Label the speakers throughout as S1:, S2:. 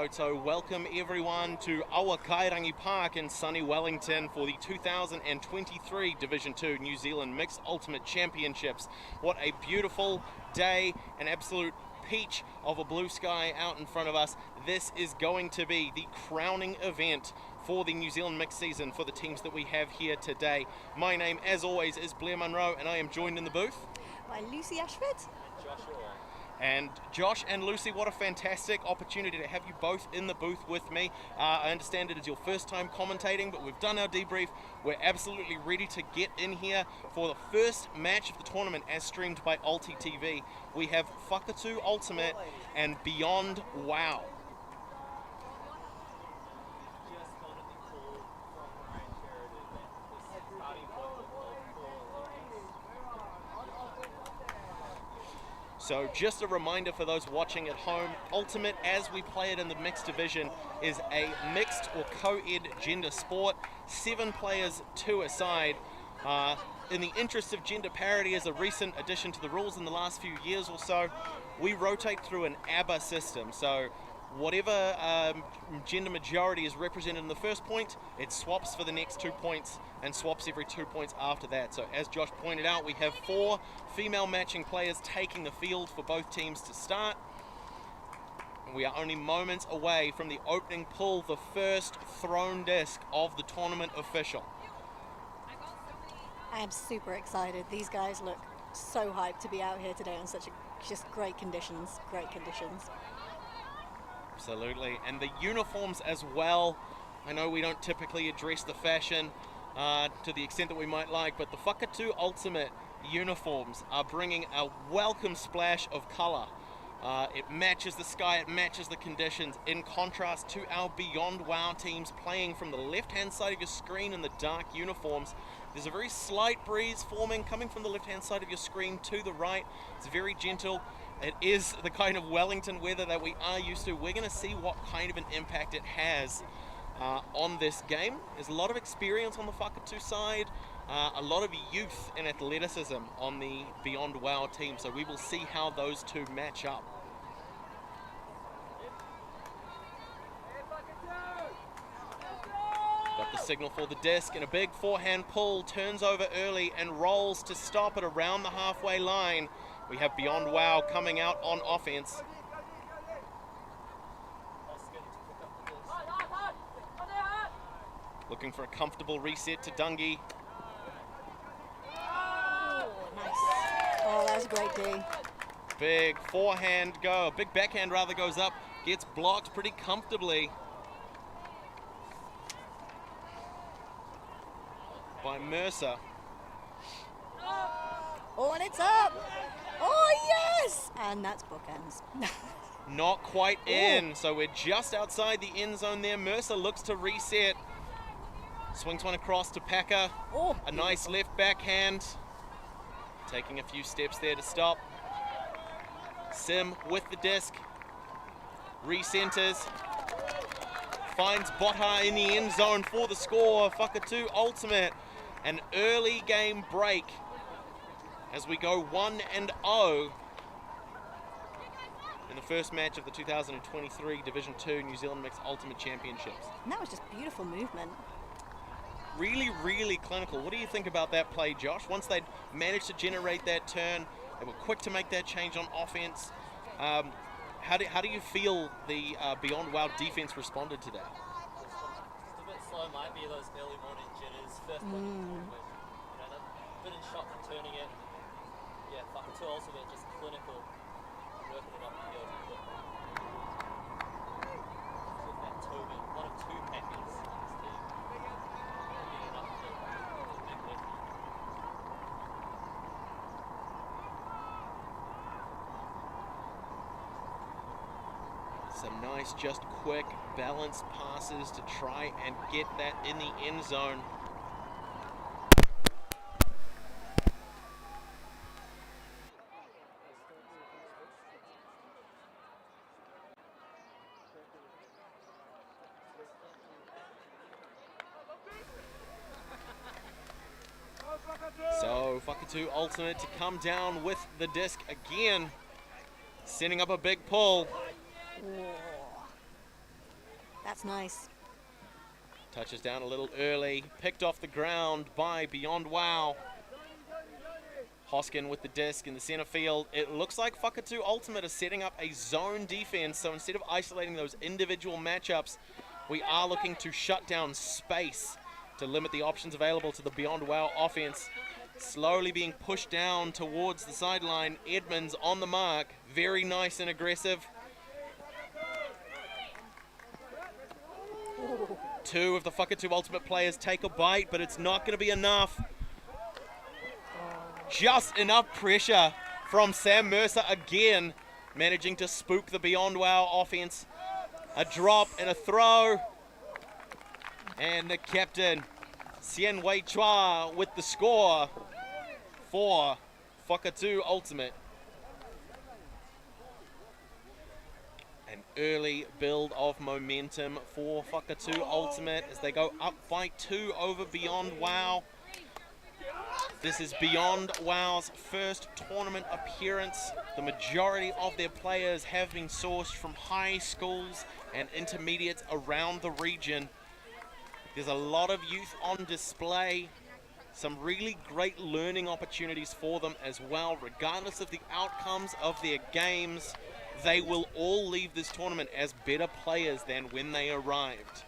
S1: Koutou. Welcome everyone to Awakairangi Park in sunny Wellington for the 2023 Division 2 New Zealand Mixed Ultimate Championships. What a beautiful day, an absolute peach of a blue sky out in front of us. This is going to be the crowning event for the New Zealand mixed season for the teams that we have here today. My name, as always, is Blair Munro, and I am joined in the booth
S2: by Lucy Ashford.
S1: And Josh and Lucy, what a fantastic opportunity to have you both in the booth with me. I understand it is your first time commentating, but we've done our debrief. We're absolutely ready to get in here for the first match of the tournament as streamed by ULTI.TV. We have Whakatū Ultimate and Beyond Wow. So just a reminder for those watching at home, Ultimate, as we play it in the mixed division, is a mixed or co-ed gender sport. 7 players, 2 aside. In the interest of gender parity, as a recent addition to the rules in the last few years or so, we rotate through an ABBA system. So whatever gender majority is represented in the first point, it swaps for the next 2 points and swaps every 2 points after that. So as Josh pointed out, we have 4 female matching players taking the field for both teams to start. And we are only moments away from the opening pull, the first thrown disc of the tournament official.
S2: I am super excited. These guys look so hyped to be out here today on such just great conditions,
S1: Absolutely, and the uniforms as well. I know we don't typically address the fashion to the extent that we might like, but the Whakatū Ultimate uniforms are bringing a welcome splash of colour. It matches the sky, it matches the conditions, in contrast to our Beyond Wow teams playing from the left-hand side of your screen in the dark uniforms. There's a very slight breeze forming, coming from the left-hand side of your screen to the right. It's very gentle. It is the kind of Wellington weather that we are used to. We're going to see what kind of an impact it has on this game. There's a lot of experience on the Whakatū side, a lot of youth and athleticism on the Beyond Wow team, so we will see how those two match up. Got the signal for the disc, and a big forehand pull, turns over early and rolls to stop it around the halfway line. We have Beyond Wow coming out on offense. Looking for a comfortable reset to Dungy.
S2: Oh, nice. Oh, that's a great D.
S1: Big forehand go, big backhand rather goes up, gets blocked pretty comfortably by Mercer.
S2: Oh, and it's up. Oh, yes! And that's bookends.
S1: Not quite in, so we're just outside the end zone there. Mercer looks to reset. Swings one across to Packer.
S2: Oh,
S1: a nice left backhand. Taking a few steps there to stop. Sim with the disc. Recenters. Finds Botha in the end zone for the score. Whakatū Ultimate. An early game break as we go 1-0 in the first match of the 2023 Division 2 New Zealand Mixed Ultimate Championships.
S2: And that was just beautiful movement.
S1: Really, really clinical. What do you think about that play, Josh? Once they'd managed to generate that turn, they were quick to make that change on offense. How do you feel the Beyond Wow defense responded to that?
S3: Just a bit slow, might be those early morning jitters. First one, a bit in shock from turning it. Yeah, Whakatū also been just clinical, working it up the field. With that Tobin, one of 2 Packers on this team. Getting it up the field. Big lift.
S1: Some nice, just quick, balanced passes to try and get that in the end zone. So Whakatū Ultimate to come down with the disc again, setting up a big pull.
S2: That's nice.
S1: Touches down a little early. Picked off the ground by Beyond Wow. Hoskin with the disc in the center field. It looks like Whakatū Ultimate is setting up a zone defense, so instead of isolating those individual matchups, we are looking to shut down space to limit the options available to the Beyond Wow offense. Slowly being pushed down towards the sideline. Edmonds on the mark. Very nice and aggressive. Two of the Whakatū Ultimate players take a bite, but it's not going to be enough. Just enough pressure from Sam Mercer again, managing to spook the Beyond Wow offense. A drop and a throw. And the captain, Sien Wei Chua, with the score for Whakatū Ultimate. An early build of momentum for Whakatū Ultimate as they go up by 2 over Beyond Wow. This is Beyond Wow's first tournament appearance. The majority of their players have been sourced from high schools and intermediates around the region. There's a lot of youth on display. Some really great learning opportunities for them as well. Regardless of the outcomes of their games, they will all leave this tournament as better players than when they arrived.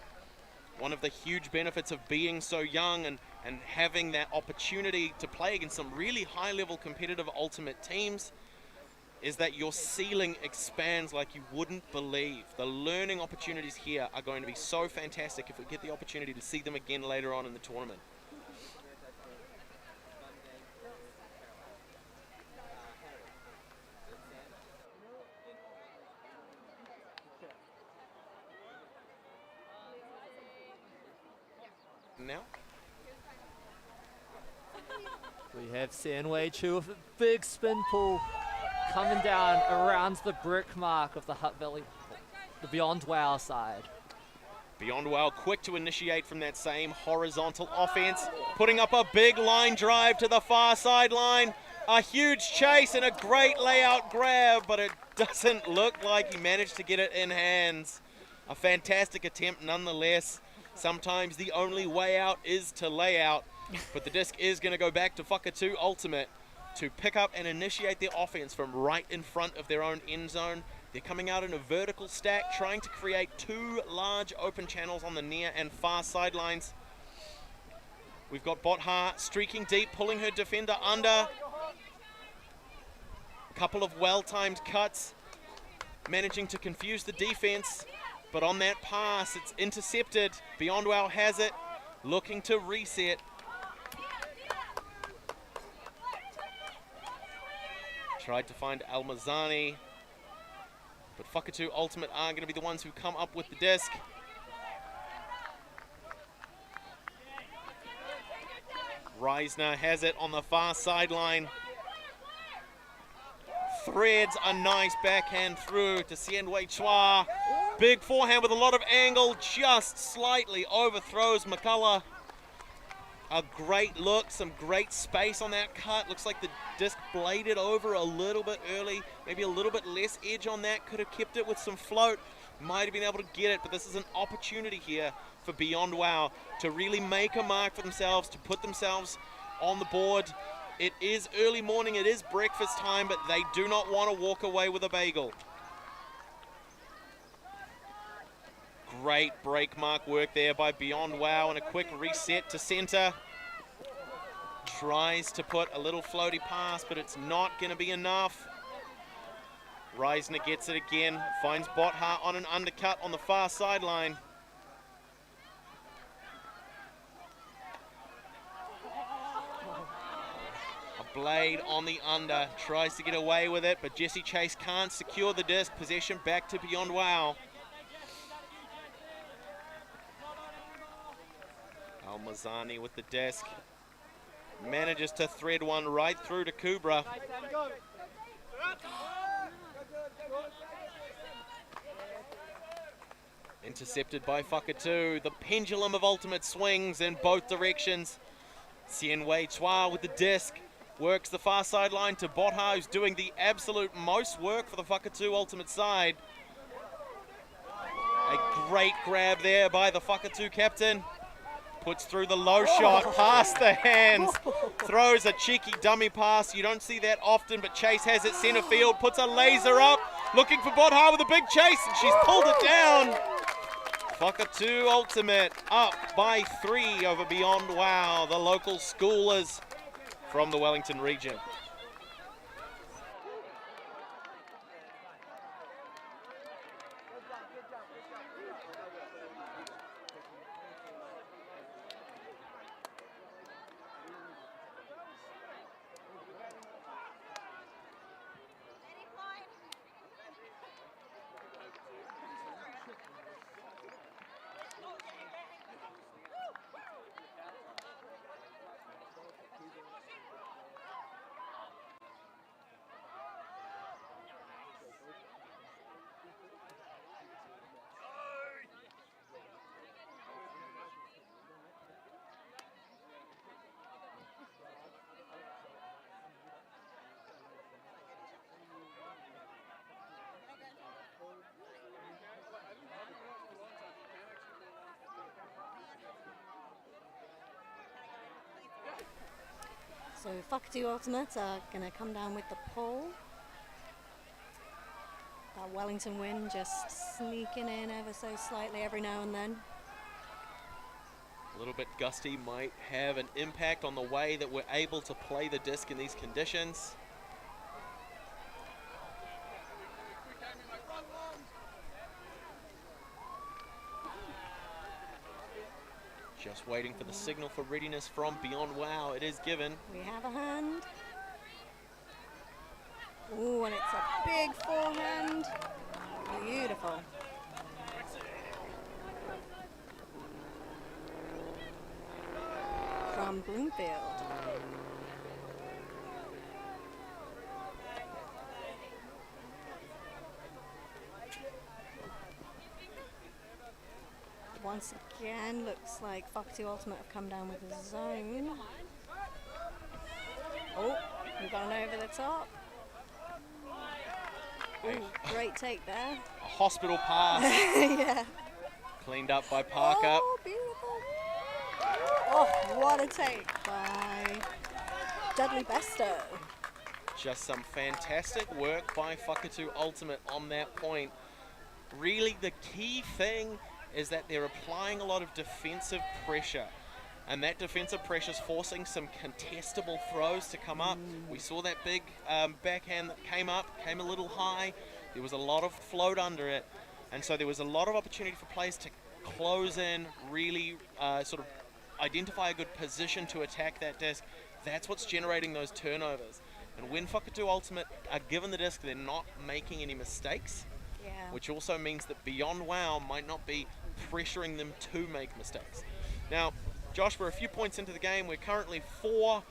S1: One of the huge benefits of being so young and having that opportunity to play against some really high-level competitive ultimate teams is that your ceiling expands like you wouldn't believe. The learning opportunities here are going to be so fantastic if we get the opportunity to see them again later on in the tournament. Now
S3: We have Sien Wei Chu with a big spin pull coming down around the brick mark of the Hutt Valley, the Beyond Wow side.
S1: Beyond Wow quick to initiate from that same horizontal offense, putting up a big line drive to the far sideline. A huge chase and a great layout grab, but it doesn't look like he managed to get it in hands. A fantastic attempt nonetheless. Sometimes the only way out is to lay out, but the disc is going to go back to Whakatū Ultimate to pick up and initiate their offense from right in front of their own end zone. They're coming out in a vertical stack, trying to create 2 large open channels on the near and far sidelines. We've got Botha streaking deep, pulling her defender under. A couple of well-timed cuts, managing to confuse the defense. But on that pass, it's intercepted. Beyond Wow has it, looking to reset. Tried to find Almazani, but Whakatū Ultimate are going to be the ones who come up with the disc. Reisner has it on the far sideline. Threads a nice backhand through to Sien Wei Chua. Big forehand with a lot of angle, just slightly overthrows McCullough. A great look, some great space on that cut. Looks like the disc bladed over a little bit early, maybe a little bit less edge on that. Could have kept it with some float, might have been able to get it, but this is an opportunity here for Beyond Wow to really make a mark for themselves, to put themselves on the board. It is early morning, it is breakfast time, but they do not want to walk away with a bagel. Great break mark work there by Beyond Wow and a quick reset to center. Tries to put a little floaty pass, but it's not going to be enough. Reisner gets it again, finds Botha on an undercut on the far sideline. A blade on the under, tries to get away with it, but Jesse Chase can't secure the disc. Possession back to Beyond Wow. Almazani with the disc. Manages to thread one right through to Kubra. Intercepted by Whakatū. The pendulum of ultimate swings in both directions. Sien Wei Chua with the disc. Works the far sideline to Botha, who's doing the absolute most work for the Whakatū Ultimate side. A Great grab there by the Whakatū captain. Puts through the low shot, past the hands, throws a cheeky dummy pass. You don't see that often, but Chase has it center field, puts a laser up, looking for Bodha with a big chase, and she's pulled it down. Whakatū Ultimate up by 3 over Beyond Wow, the local schoolers from the Wellington region.
S2: So Whakatū Ultimates are going to come down with the pole. That Wellington wind just sneaking in ever so slightly every now and then.
S1: A little bit gusty might have an impact on the way that we're able to play the disc in these conditions. Just waiting for the signal for readiness from Beyond Wow. It is given.
S2: We have a hand. Ooh, and it's a big forehand. Beautiful. From Bloomfield. Once again, looks like Whakatū Ultimate have come down with a zone. Oh, we've gone over the top. Ooh, great take there.
S1: A hospital pass.
S2: Yeah.
S1: Cleaned up by Parker.
S2: Oh, beautiful. Oh, what a take by Dudley Besto.
S1: Just some fantastic work by Whakatū Ultimate on that point. Really, the key thing is that they're applying a lot of defensive pressure, and that defensive pressure is forcing some contestable throws to come up. We saw that big backhand that came up, came a little high. There was a lot of float under it, and so there was a lot of opportunity for players to close in, really sort of identify a good position to attack that disc. That's what's generating those turnovers. And when Whakatū Ultimate are given the disc, they're not making any mistakes.
S2: Yeah.
S1: Which also means that Beyond Wow might not be pressuring them to make mistakes. Now, Josh, we're a few points into the game. We're currently 4-0,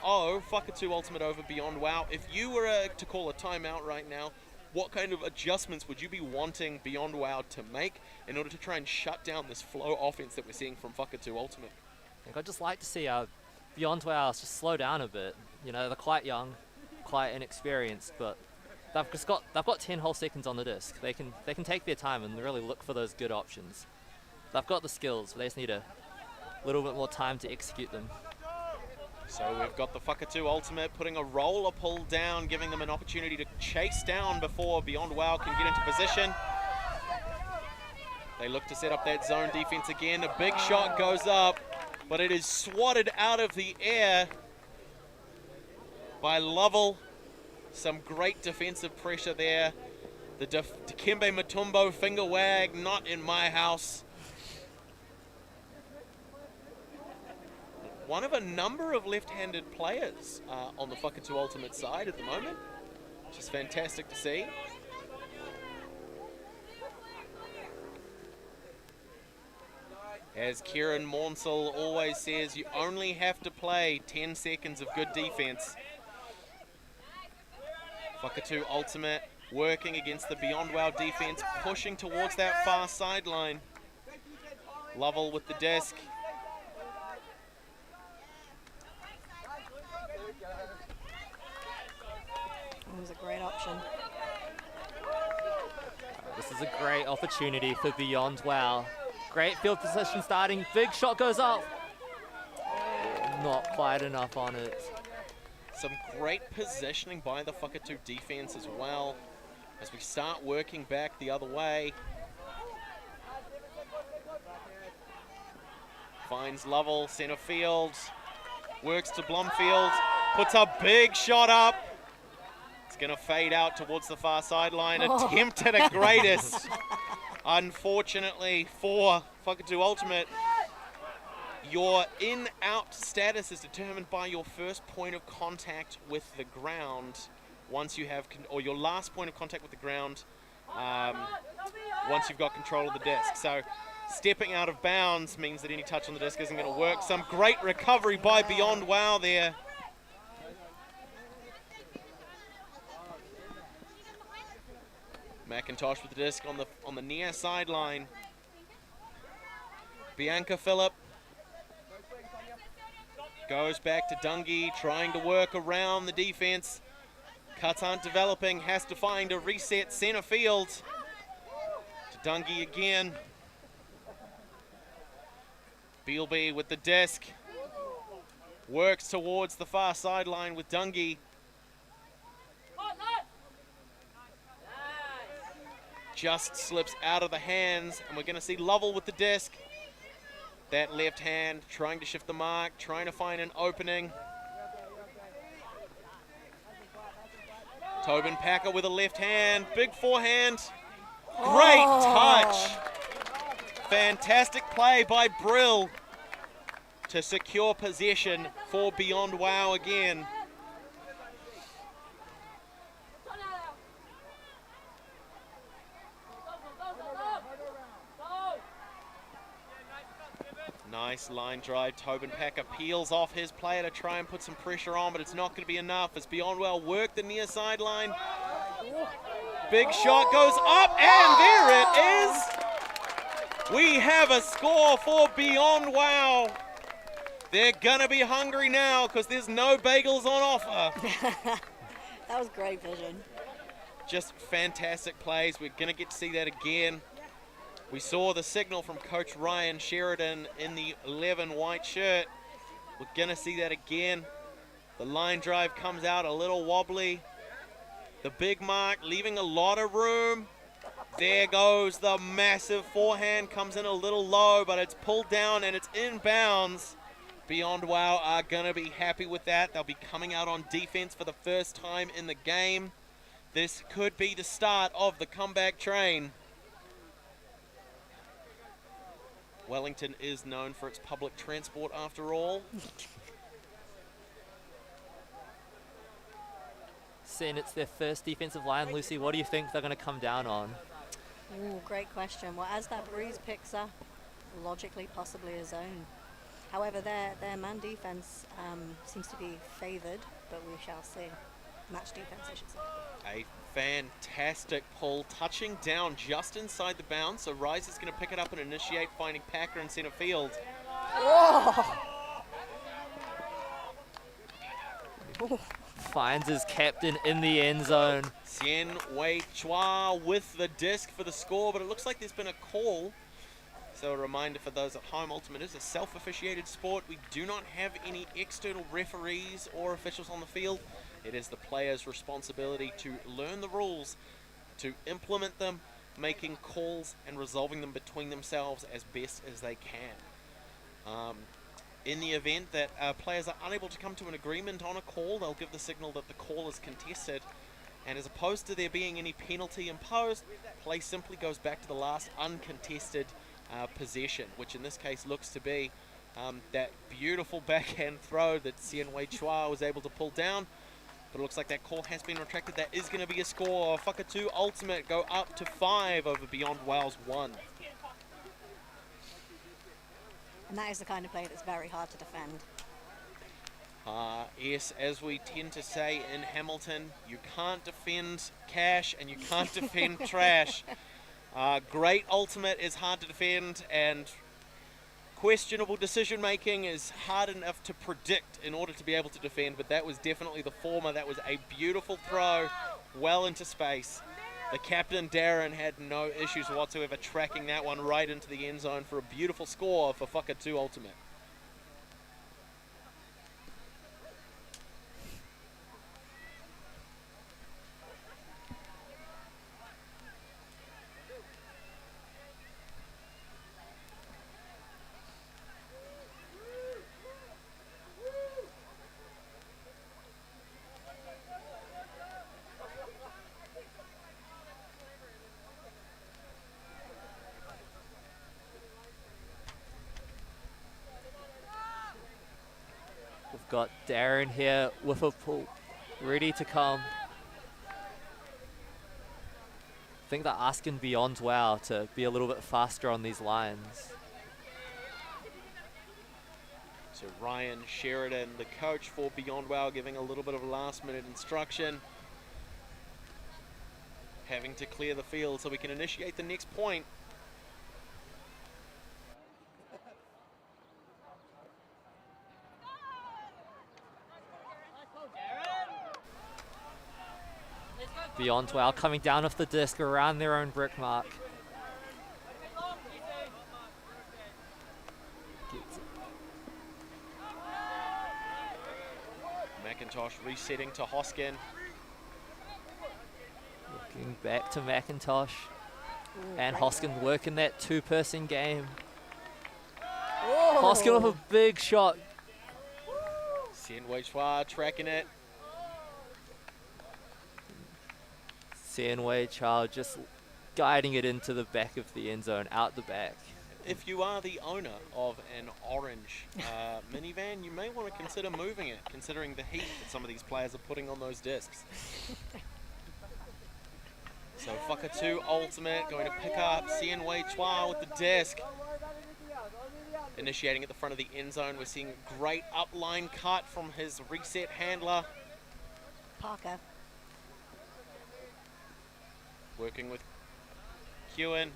S1: Whakatū Ultimate over Beyond Wow. If you were to call a timeout right now, what kind of adjustments would you be wanting Beyond Wow to make in order to try and shut down this flow offense that we're seeing from Whakatū Ultimate?
S3: I think I'd just like to see Beyond Wow just slow down a bit. You know, they're quite young, quite inexperienced, but they've got 10 whole seconds on the disc. They can take their time and really look for those good options. They've got the skills, but they just need a little bit more time to execute them.
S1: So we've got the Whakatū Ultimate putting a roller pull down, giving them an opportunity to chase down before Beyond Wow can get into position. They look to set up that zone defense again. A big shot goes up, but it is swatted out of the air by Lovell. Some great defensive pressure there. The Dikembe Mutombo finger wag, not in my house. One of a number of left-handed players on the Whakatū Ultimate side at the moment, which is fantastic to see. As Kieran Maunsell always says, you only have to play 10 seconds of good defense. Whakatū Ultimate working against the Beyond Wow defense, pushing towards that far sideline. Lovell with the disc.
S2: It was a great option.
S3: is a great opportunity for Beyond Wow. Great field position starting. Big shot goes up. Not quite enough on it.
S1: Some great positioning by the Whakatū defense as well, as we start working back the other way. Finds Lovell, center field, works to Blomfield, puts a big shot up. It's gonna fade out towards the far sideline. Attempted a greatest. Unfortunately for Whakatū Ultimate, your in-out status is determined by your first point of contact with the ground. Once you have, or your last point of contact with the ground, once you've got control of the disc. So stepping out of bounds means that any touch on the disc isn't going to work. Some great recovery by Beyond Wow there. McIntosh with the disc on the near sideline. Bianca Phillip goes back to Dungy, trying to work around the defense. Cuts aren't developing, has to find a reset center field. To Dungy again. Bealby with the disc. Works towards the far sideline with Dungy. Just slips out of the hands, and we're going to see Lovell with the disc. That left hand trying to shift the mark, trying to find an opening. Tobin Packer with a left hand, big forehand. Great touch. Fantastic play by Brill to secure possession for Beyond Wow again. Nice line drive. Tobin Packer peels off his player to try and put some pressure on, but it's not going to be enough as Beyond Wow work the near sideline. Big shot goes up, and there it is. We have a score for Beyond Wow. They're going to be hungry now because there's no bagels on offer.
S2: That was great vision.
S1: Just fantastic plays. We're going to get to see that again. We saw the signal from Coach Ryan Sheridan in the 11 white shirt. We're going to see that again. The line drive comes out a little wobbly. The big mark leaving a lot of room. There goes the massive forehand. Comes in a little low, but it's pulled down and it's in bounds. Beyond Wow are going to be happy with that. They'll be coming out on defense for the first time in the game. This could be the start of the comeback train. Wellington is known for its public transport after all.
S3: Seeing it's their first defensive line, Lucy, what do you think they're going to come down on?
S2: Ooh, great question. Well, as that breeze picks up, logically, possibly a zone. However, their man defense seems to be favored, but we shall see. Match defense, I should say.
S1: A fantastic pull, touching down just inside the bounce. So Rise is going to pick it up and initiate, finding Packer in center field.
S2: Oh.
S3: Finds his captain in the end zone.
S1: Sien Wei Chua with the disc for the score, but it looks like there's been a call. So a reminder for those at home, Ultimate is a self-officiated sport. We do not have any external referees or officials on the field. It is the players' responsibility to learn the rules, to implement them, making calls and resolving them between themselves as best as they can. In the event that players are unable to come to an agreement on a call, they'll give the signal that the call is contested. And as opposed to there being any penalty imposed, play simply goes back to the last uncontested possession, which in this case looks to be that beautiful backhand throw that Sien Wei Chua was able to pull down. But it looks like that call has been retracted. That is going to be a score. Whakatū Ultimate go up to 5 over Beyond Wow's 1.
S2: And that is the kind of play that's very hard to defend.
S1: Yes, as we tend to say in Hamilton, you can't defend cash and you can't defend trash. Great ultimate is hard to defend, and questionable decision making is hard enough to predict in order to be able to defend, but that was definitely the former. That was a beautiful throw well into space. The captain, Darren, had no issues whatsoever tracking that one right into the end zone for a beautiful score for Whakatū Ultimate.
S3: We've got Darren here with a pull, ready to come. I think they're asking Beyond Wow to be a little bit faster on these lines.
S1: So Ryan Sheridan, the coach for Beyond Wow, giving a little bit of last-minute instruction. Having to clear the field so we can initiate the next point.
S3: Beyond Wow coming down off the disc around their own brick mark.
S1: McIntosh resetting to Hoskin.
S3: Looking back to McIntosh.
S2: Ooh,
S3: And
S2: great
S3: Hoskin working that two-person game.
S2: Oh.
S3: Hoskin with a big shot.
S1: Sien Wei Chua tracking it.
S3: Sien Wei Chao just guiding it into the back of the end zone, out the back.
S1: If you are the owner of an orange minivan, you may want to consider moving it, considering the heat that some of these players are putting on those discs. So Whakatū Ultimate going to pick up Sien Wei Chua with the disc. Initiating at the front of the end zone. We're seeing a great upline cut from his reset handler.
S2: Parker.
S1: Working with Kewen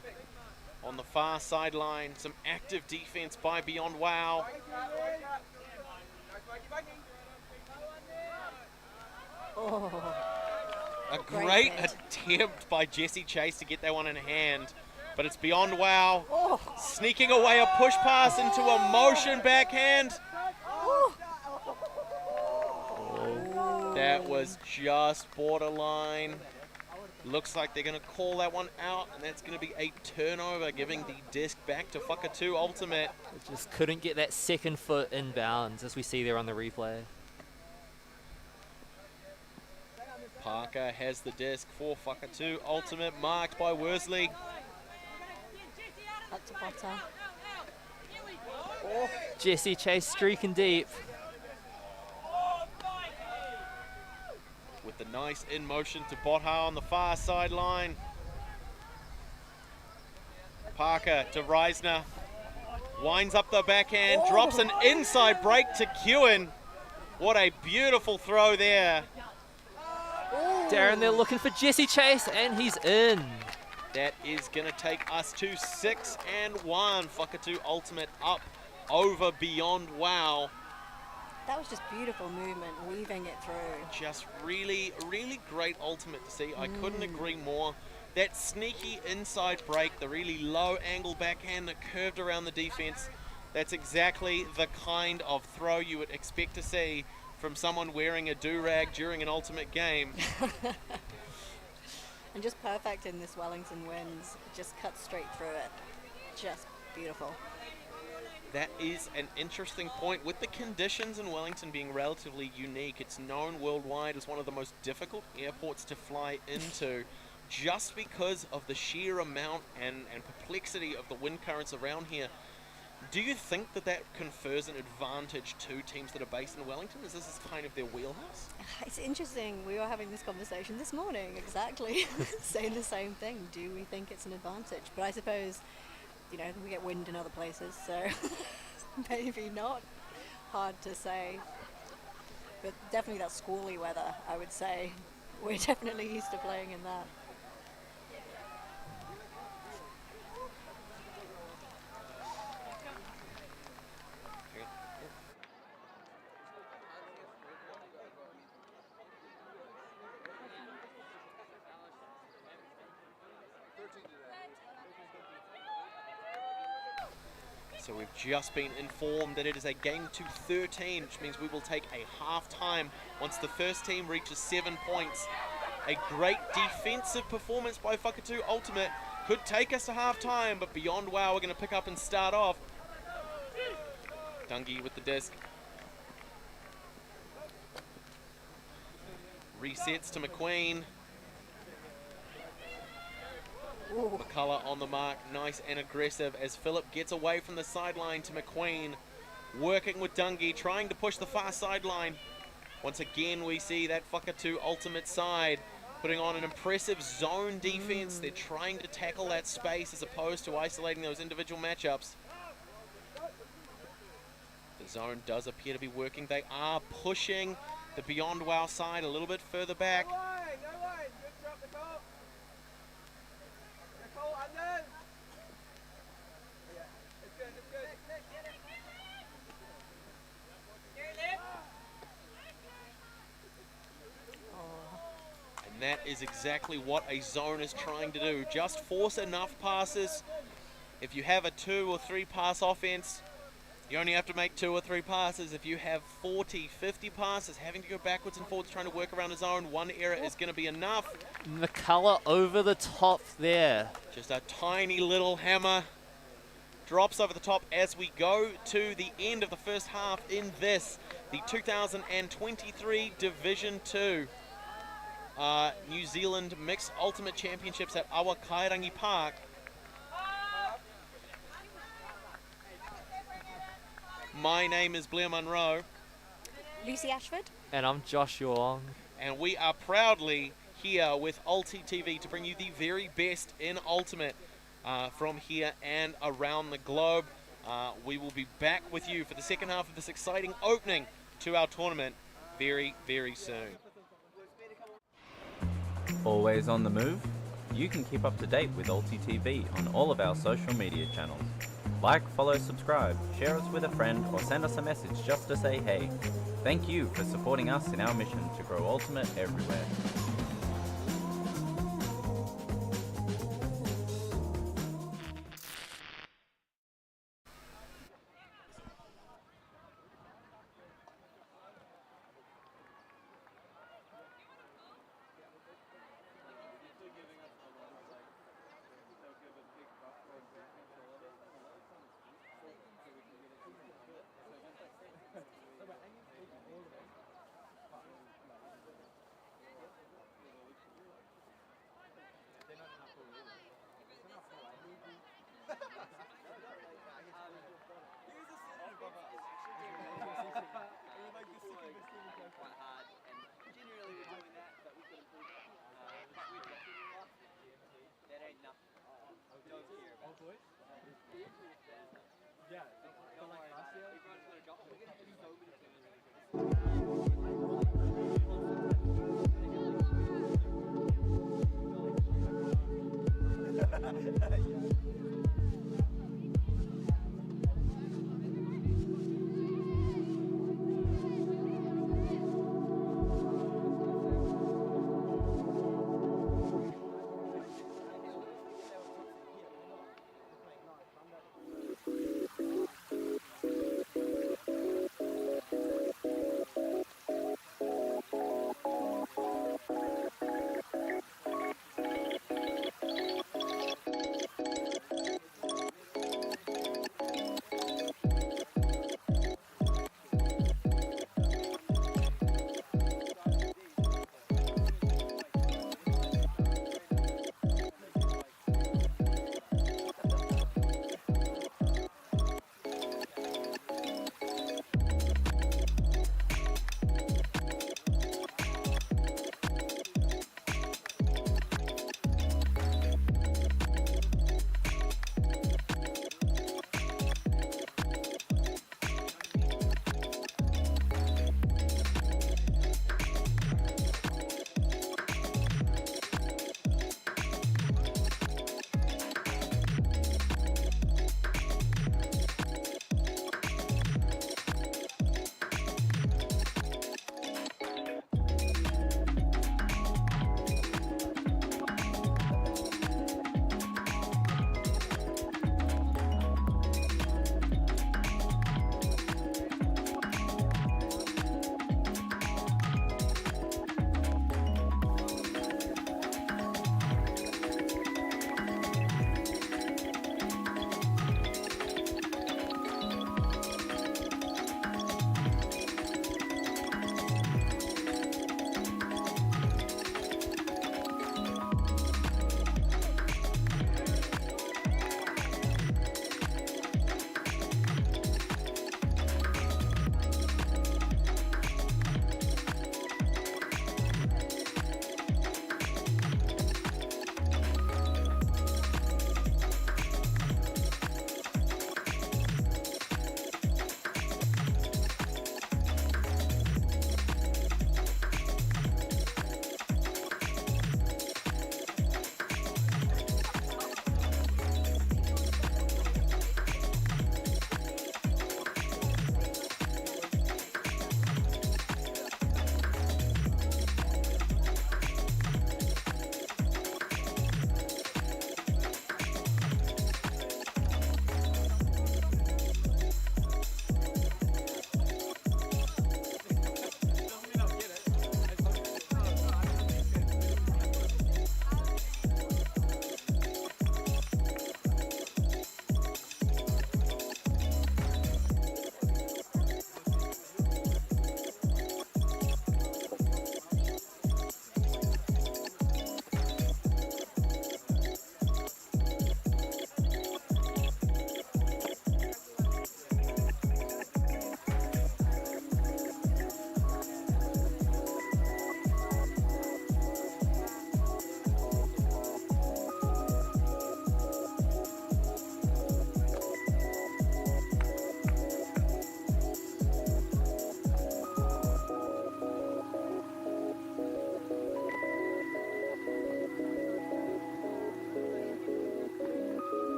S1: on the far sideline. Some active defense by Beyond Wow.
S2: Oh.
S1: A
S2: Great
S1: great
S2: hit.
S1: attempt by Jesse Chase to get that one in hand. But it's Beyond Wow.
S2: Oh.
S1: Sneaking away a push pass into a motion backhand.
S2: Oh.
S1: That was just borderline. Looks like they're going to call that one out, and that's going to be a turnover, giving the disc back to Whakatū Ultimate.
S3: Just couldn't get that second foot in bounds, as we see there on the replay.
S1: Parker has the disc for Whakatū Ultimate, marked by Worsley.
S2: Up to Potter.
S3: Oh. Jesse Chase streaking deep.
S1: With the nice in motion to Botha on the far sideline. Parker to Reisner. Winds up the backhand, drops an inside break to Kewen. What a beautiful throw there.
S3: Darren, they're looking for Jesse Chase, and he's in.
S1: That is going to take us to 6-1. Whakatū Ultimate up over Beyond Wow.
S2: That was just beautiful movement, weaving it through.
S1: Just really, really great ultimate to see. I couldn't agree more. That sneaky inside break, the really low angle backhand that curved around the defense, that's exactly the kind of throw you would expect to see from someone wearing a do-rag during an ultimate game.
S2: And just perfect in this Wellington wins. Just cut straight through it. Just beautiful.
S1: That is an interesting point. With the conditions in Wellington being relatively unique, it's known worldwide as one of the most difficult airports to fly into, just because of the sheer amount and perplexity of the wind currents around here. Do you think that that confers an advantage to teams that are based in Wellington? Is this kind of their wheelhouse?
S2: It's interesting. We were having this conversation this morning, exactly, saying the same thing. Do we think it's an advantage? But I suppose, you know, we get wind in other places, so maybe not. Hard to say. But definitely that squally weather, I would say. We're definitely used to playing in that.
S1: So we've just been informed that it is a game to 13, which means we will take a half-time once the first team reaches 7 points. A great defensive performance by Whakatū Ultimate could take us to half-time, but beyond wow, we're going to pick up and start off. Dungy with the disc. Resets to McQueen.
S2: Ooh.
S1: McCullough on the mark, nice and aggressive as Phillip gets away from the sideline to McQueen. Working with Dungy, trying to push the far sideline. Once again, we see that Whakatū Ultimate side putting on an impressive zone defense. They're trying to tackle that space as opposed to isolating those individual matchups. The zone does appear to be working. They are pushing the Beyond Wow side a little bit further back. And that is exactly what a zone is trying to do. Just force enough passes. If you have a 2 or 3 pass offense, you only have to make 2 or 3 passes. If you have 40, 50 passes, having to go backwards and forwards trying to work around a zone, one error is going to be enough.
S3: McCullough over the top there.
S1: Just a tiny little hammer. Drops over the top as we go to the end of the first half in this, the 2023 Division 2 New Zealand Mixed Ultimate Championships at Awakairangi Park. My name is Blair Munro.
S2: Lucy Ashford.
S3: And I'm Josh Yong.
S1: And we are proudly here with ULTI.TV to bring you the very best in Ultimate from here and around the globe. We will be back with you for the second half of this exciting opening to our tournament very, very soon.
S4: Always on the move? You can keep up to date with ULTI.TV on all of our social media channels. Like, follow, subscribe, share us with a friend, or send us a message just to say hey. Thank you for supporting us in our mission to grow Ultimate everywhere.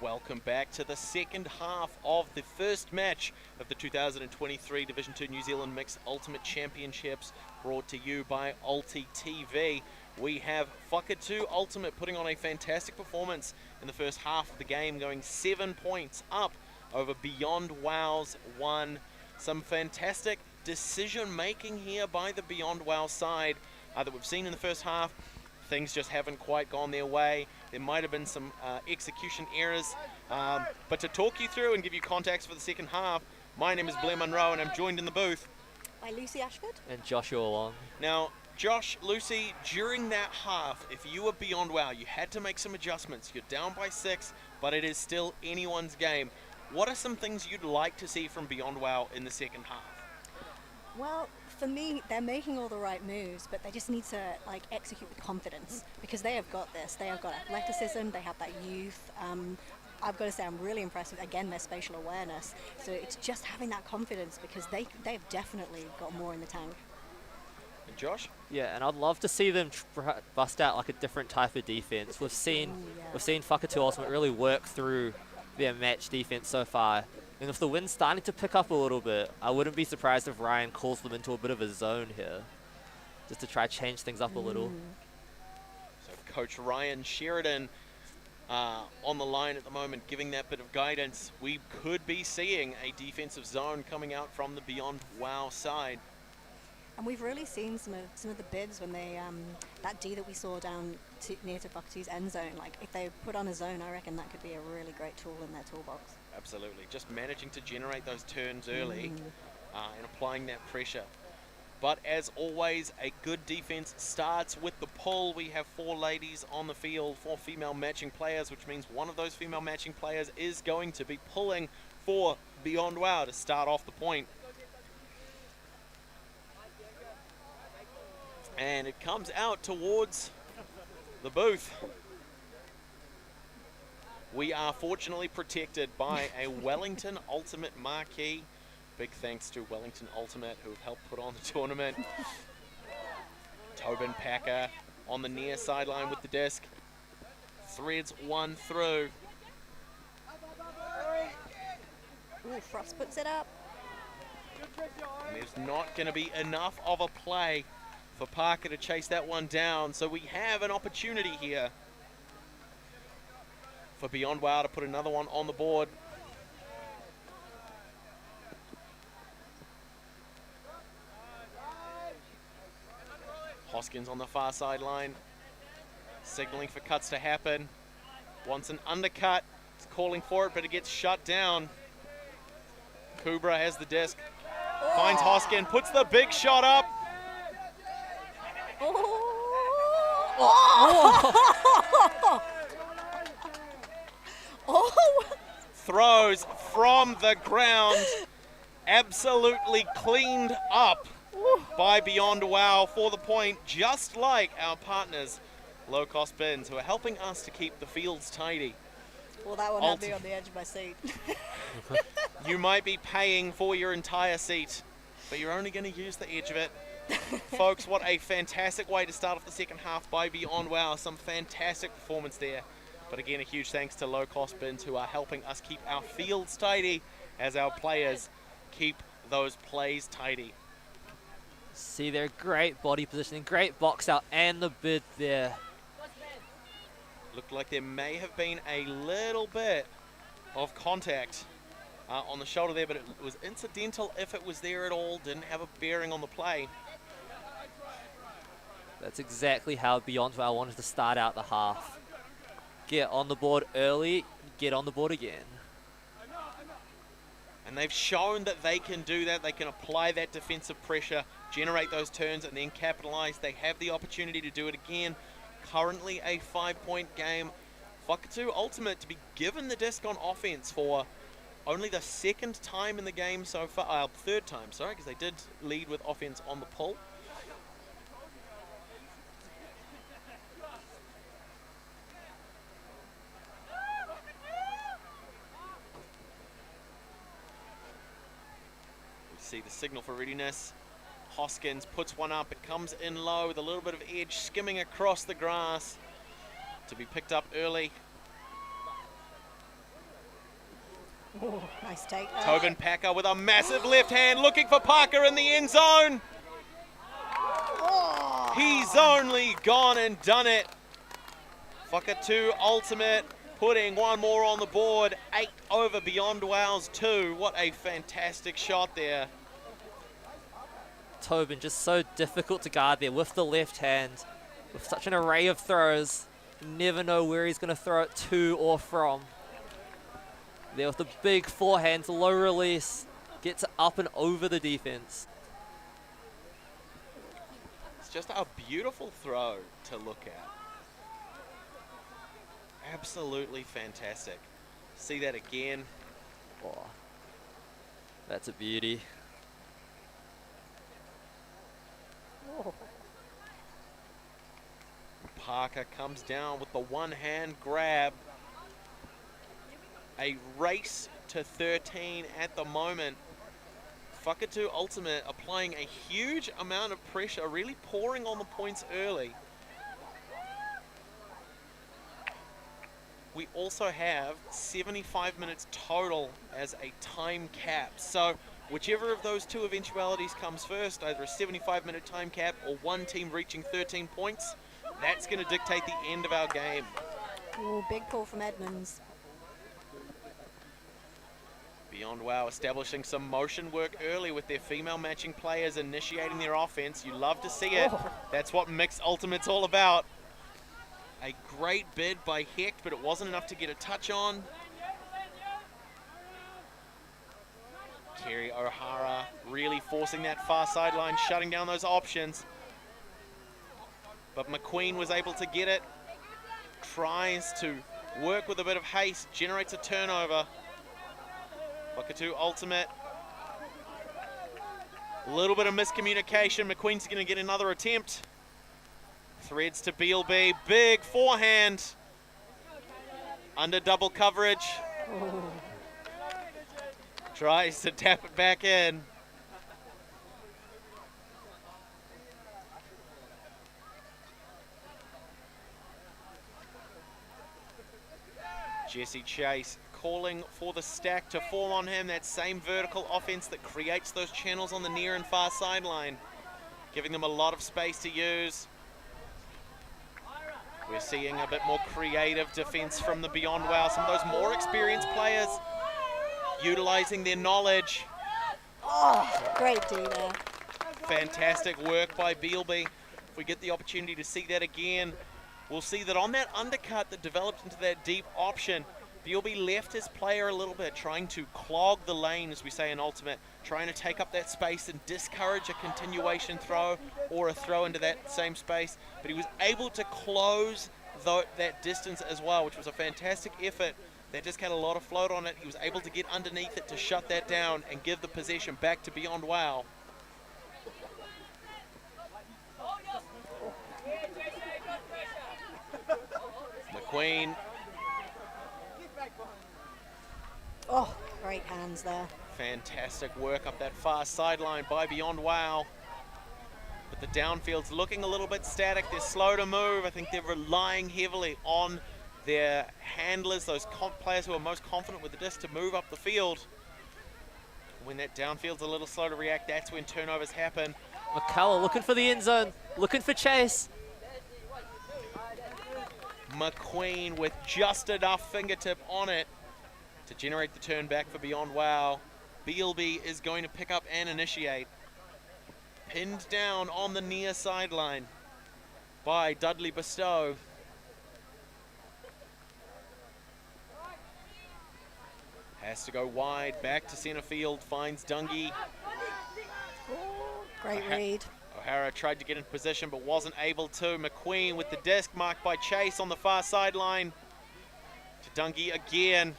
S1: Welcome back to the second half of the first match of the 2023 Division 2 New Zealand Mixed Ultimate Championships, brought to you by ULTI.TV. We have Whakatū Ultimate putting on a fantastic performance in the first half of the game, going 7 points up over Beyond Wow's 1. Some fantastic decision making here by the Beyond Wow side that we've seen in the first half. Things just haven't quite gone their way. There might have been some execution errors. But to talk you through and give you context for the second half, my name is Blair Munro and I'm joined in the booth
S2: By Lucy Ashford.
S3: And Joshua Long.
S1: Now, Josh, Lucy, during that half, if you were Beyond Wow, you had to make some adjustments. You're down by 6, but it is still anyone's game. What are some things you'd like to see from Beyond Wow in the second half?
S2: Well, for me, they're making all the right moves, but they just need to execute with confidence, because they have got this. They have got athleticism. They have that youth. I've got to say, I'm really impressed with, again, their spatial awareness. So it's just having that confidence, because they've definitely got more in the tank.
S1: And Josh?
S3: Yeah, and I'd love to see them bust out like a different type of defense. We've seen Whakatū Ultimate really work through their match defense so far. And if the wind's starting to pick up a little bit, I wouldn't be surprised if Ryan calls them into a bit of a zone here, just to try change things up a little.
S1: So Coach Ryan Sheridan on the line at the moment, giving that bit of guidance. We could be seeing a defensive zone coming out from the Beyond Wow side.
S2: And we've really seen some of the bids when they that D that we saw down near to Whakatū's end zone. Like, if they put on a zone, I reckon that could be a really great tool in their toolbox.
S1: Absolutely, just managing to generate those turns early and applying that pressure. But as always, a good defense starts with the pull. We have 4 ladies on the field, 4 female matching players, which means one of those female matching players is going to be pulling for Beyond Wow to start off the point. And it comes out towards the booth. We are fortunately protected by a Wellington Ultimate marquee. Big thanks to Wellington Ultimate, who have helped put on the tournament. Tobin Packer on the near sideline with the disc. Threads one through.
S2: Ooh, Frost puts it up.
S1: And there's not going to be enough of a play for Parker to chase that one down. So we have an opportunity here for Beyond Wow to put another one on the board. Hoskins on the far sideline, signaling for cuts to happen. Wants an undercut. He's calling for it, but it gets shut down. Kubra has the disc. Finds Hoskin, puts the big shot up. Throws from the ground, absolutely cleaned up by Beyond Wow for the point, just like our partners, Low Cost Bins, who are helping us to keep the fields tidy.
S2: Well, that one had me on the edge of my seat.
S1: You might be paying for your entire seat, but you're only going to use the edge of it. Folks, what a fantastic way to start off the second half by Beyond Wow. Some fantastic performance there. But again, a huge thanks to Low Cost Bins, who are helping us keep our fields tidy as our players keep those plays tidy.
S3: See their great body positioning, great box out, and the bid there.
S1: Looked like there may have been a little bit of contact on the shoulder there, but it was incidental if it was there at all. Didn't have a bearing on the play.
S3: That's exactly how Beyond Wow wanted to start out the half. Get on the board early, get on the board again.
S1: And they've shown that they can do that. They can apply that defensive pressure, generate those turns, and then capitalize. They have the opportunity to do it again. Currently a 5-point game. Whakatū Ultimate to be given the disc on offense for only the second time in the game so far. Third time, sorry, because they did lead with offense on the pull. See the signal for readiness. Hoskins puts one up. It comes in low with a little bit of edge skimming across the grass to be picked up early.
S2: Oh, nice take there.
S1: Tobin Packer with a massive left hand looking for Parker in the end zone.
S2: Oh.
S1: He's only gone and done it. Whakatū Ultimate putting one more on the board. 8 over Beyond Wow's 2. What a fantastic shot there.
S3: Tobin just so difficult to guard there with the left hand. With such an array of throws. You never know where he's going to throw it to or from. There with the big forehand, low release. Gets it up and over the defense.
S1: It's just a beautiful throw to look at. Absolutely fantastic. See that again.
S3: Oh, that's a beauty.
S2: Oh.
S1: Parker comes down with the one-hand grab. A race to 13 at the moment. Whakatū Ultimate applying a huge amount of pressure, really pouring on the points early. We also have 75 minutes total as a time cap. So whichever of those two eventualities comes first, either a 75-minute time cap or one team reaching 13 points, that's going to dictate the end of our game.
S2: Oh, big call from Edmonds.
S1: Beyond Wow establishing some motion work early with their female matching players initiating their offense. You love to see it.
S2: Oh.
S1: That's what Mixed Ultimate's all about. A great bid by Hecht, but it wasn't enough to get a touch on. Kerry O'Hara really forcing that far sideline, shutting down those options. But McQueen was able to get it. Tries to work with a bit of haste, generates a turnover. Whakatū Ultimate. A little bit of miscommunication. McQueen's going to get another attempt. Threads to BLB. Big forehand. Under double coverage.
S2: Oh.
S1: Tries to tap it back in. Jesse Chase calling for the stack to form on him. That same vertical offense that creates those channels on the near and far sideline, giving them a lot of space to use. We're seeing a bit more creative defense from the Beyond Wow. Some of those more experienced players utilizing their knowledge.
S2: Oh, great D there.
S1: Fantastic work by Bealby. If we get the opportunity to see that again, we'll see that on that undercut that developed into that deep option, Bealby left his player a little bit, trying to clog the lane, as we say in Ultimate, trying to take up that space and discourage a continuation throw or a throw into that same space. But he was able to close that distance as well, which was a fantastic effort. That just had a lot of float on it. He was able to get underneath it to shut that down and give the possession back to Beyond Wow. McQueen.
S2: Oh, great hands there.
S1: Fantastic work up that far sideline by Beyond Wow. But the downfield's looking a little bit static. They're slow to move. I think they're relying heavily on their handlers, those players who are most confident with the disc, to move up the field. When that downfield's a little slow to react, that's when turnovers happen.
S3: McCullough looking for the end zone, looking for Chase.
S1: McQueen with just enough fingertip on it to generate the turn back for Beyond Wow. Bealby is going to pick up and initiate. Pinned down on the near sideline by Dudley Bestow. Has to go wide, back to center field, finds Dungy.
S2: Great read.
S1: O'Hara tried to get in position but wasn't able to. McQueen with the disc marked by Chase on the far sideline. To Dungy again.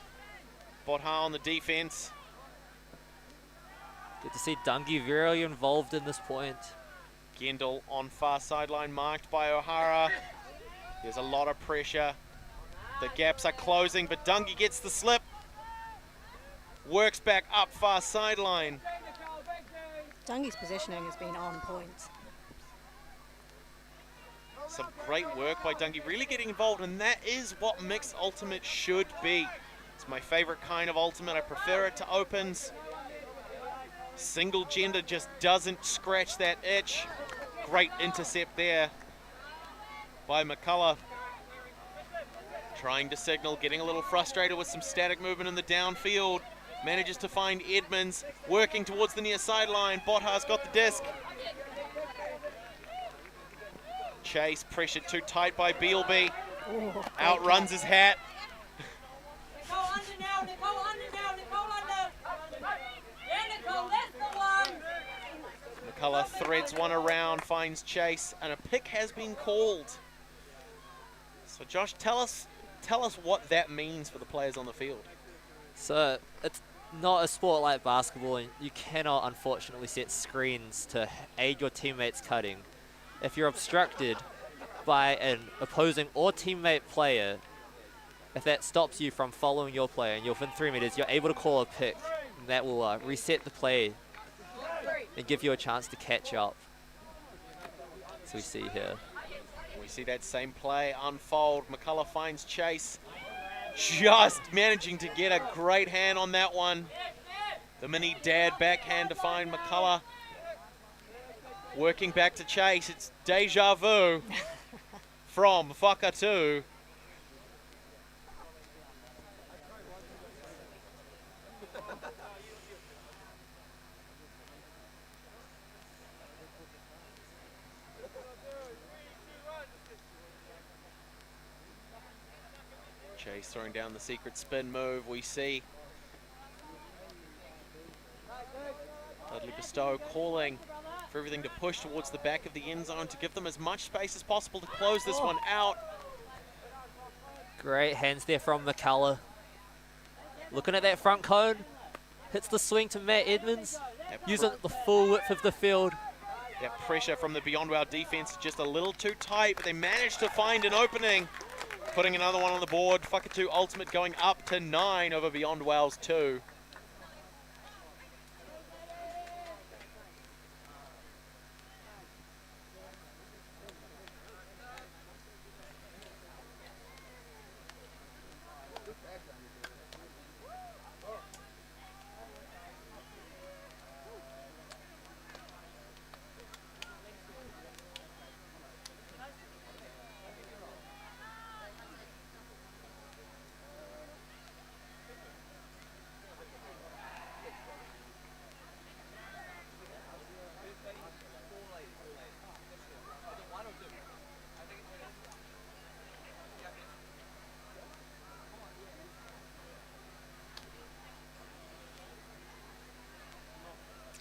S1: Botha on the defense.
S3: Good to see Dungy very involved in this point.
S1: Gendel on far sideline marked by O'Hara. There's a lot of pressure. The gaps are closing, but Dungy gets the slip. Works back up far sideline.
S2: Dungy's positioning has been on point.
S1: Some great work by Dungy, really getting involved, and that is what Mixed Ultimate should be. It's It's my favorite kind of ultimate. I prefer it to opens. Single gender just doesn't scratch that itch. Great intercept there by McCullough. Trying to signal, getting a little frustrated with some static movement in the downfield. Manages to find Edmonds, working towards the near sideline. Botha's got the disc. Chase pressured too tight by Bealby. Outruns his hat. McCullough threads one around, finds Chase, and a pick has been called. So Josh, tell us what that means for the players on the field.
S3: So it's not a sport like basketball, and you cannot unfortunately set screens to aid your teammates cutting. If you're obstructed by an opposing or teammate player, if that stops you from following your player and you're within 3 meters, you're able to call a pick, and that will reset the play and give you a chance to catch up. So we see here.
S1: We see that same play unfold. McCullough finds Chase, just managing to get a great hand on that one. The mini dad backhand to find McCullough. Working back to Chase, it's deja vu from Whakatū. Chase throwing down the secret spin move. We see Dudley Bestow calling for everything to push towards the back of the end zone to give them as much space as possible to close this one out.
S3: Great hands there from McCullough. Looking at that front cone. Hits the swing to Matt Edmonds. Using the full width of the field.
S1: That pressure from the Beyond Wow defense is just a little too tight, but they managed to find an opening. Putting another one on the board. Whakatū Ultimate going up to 9 over Beyond Wow's 2.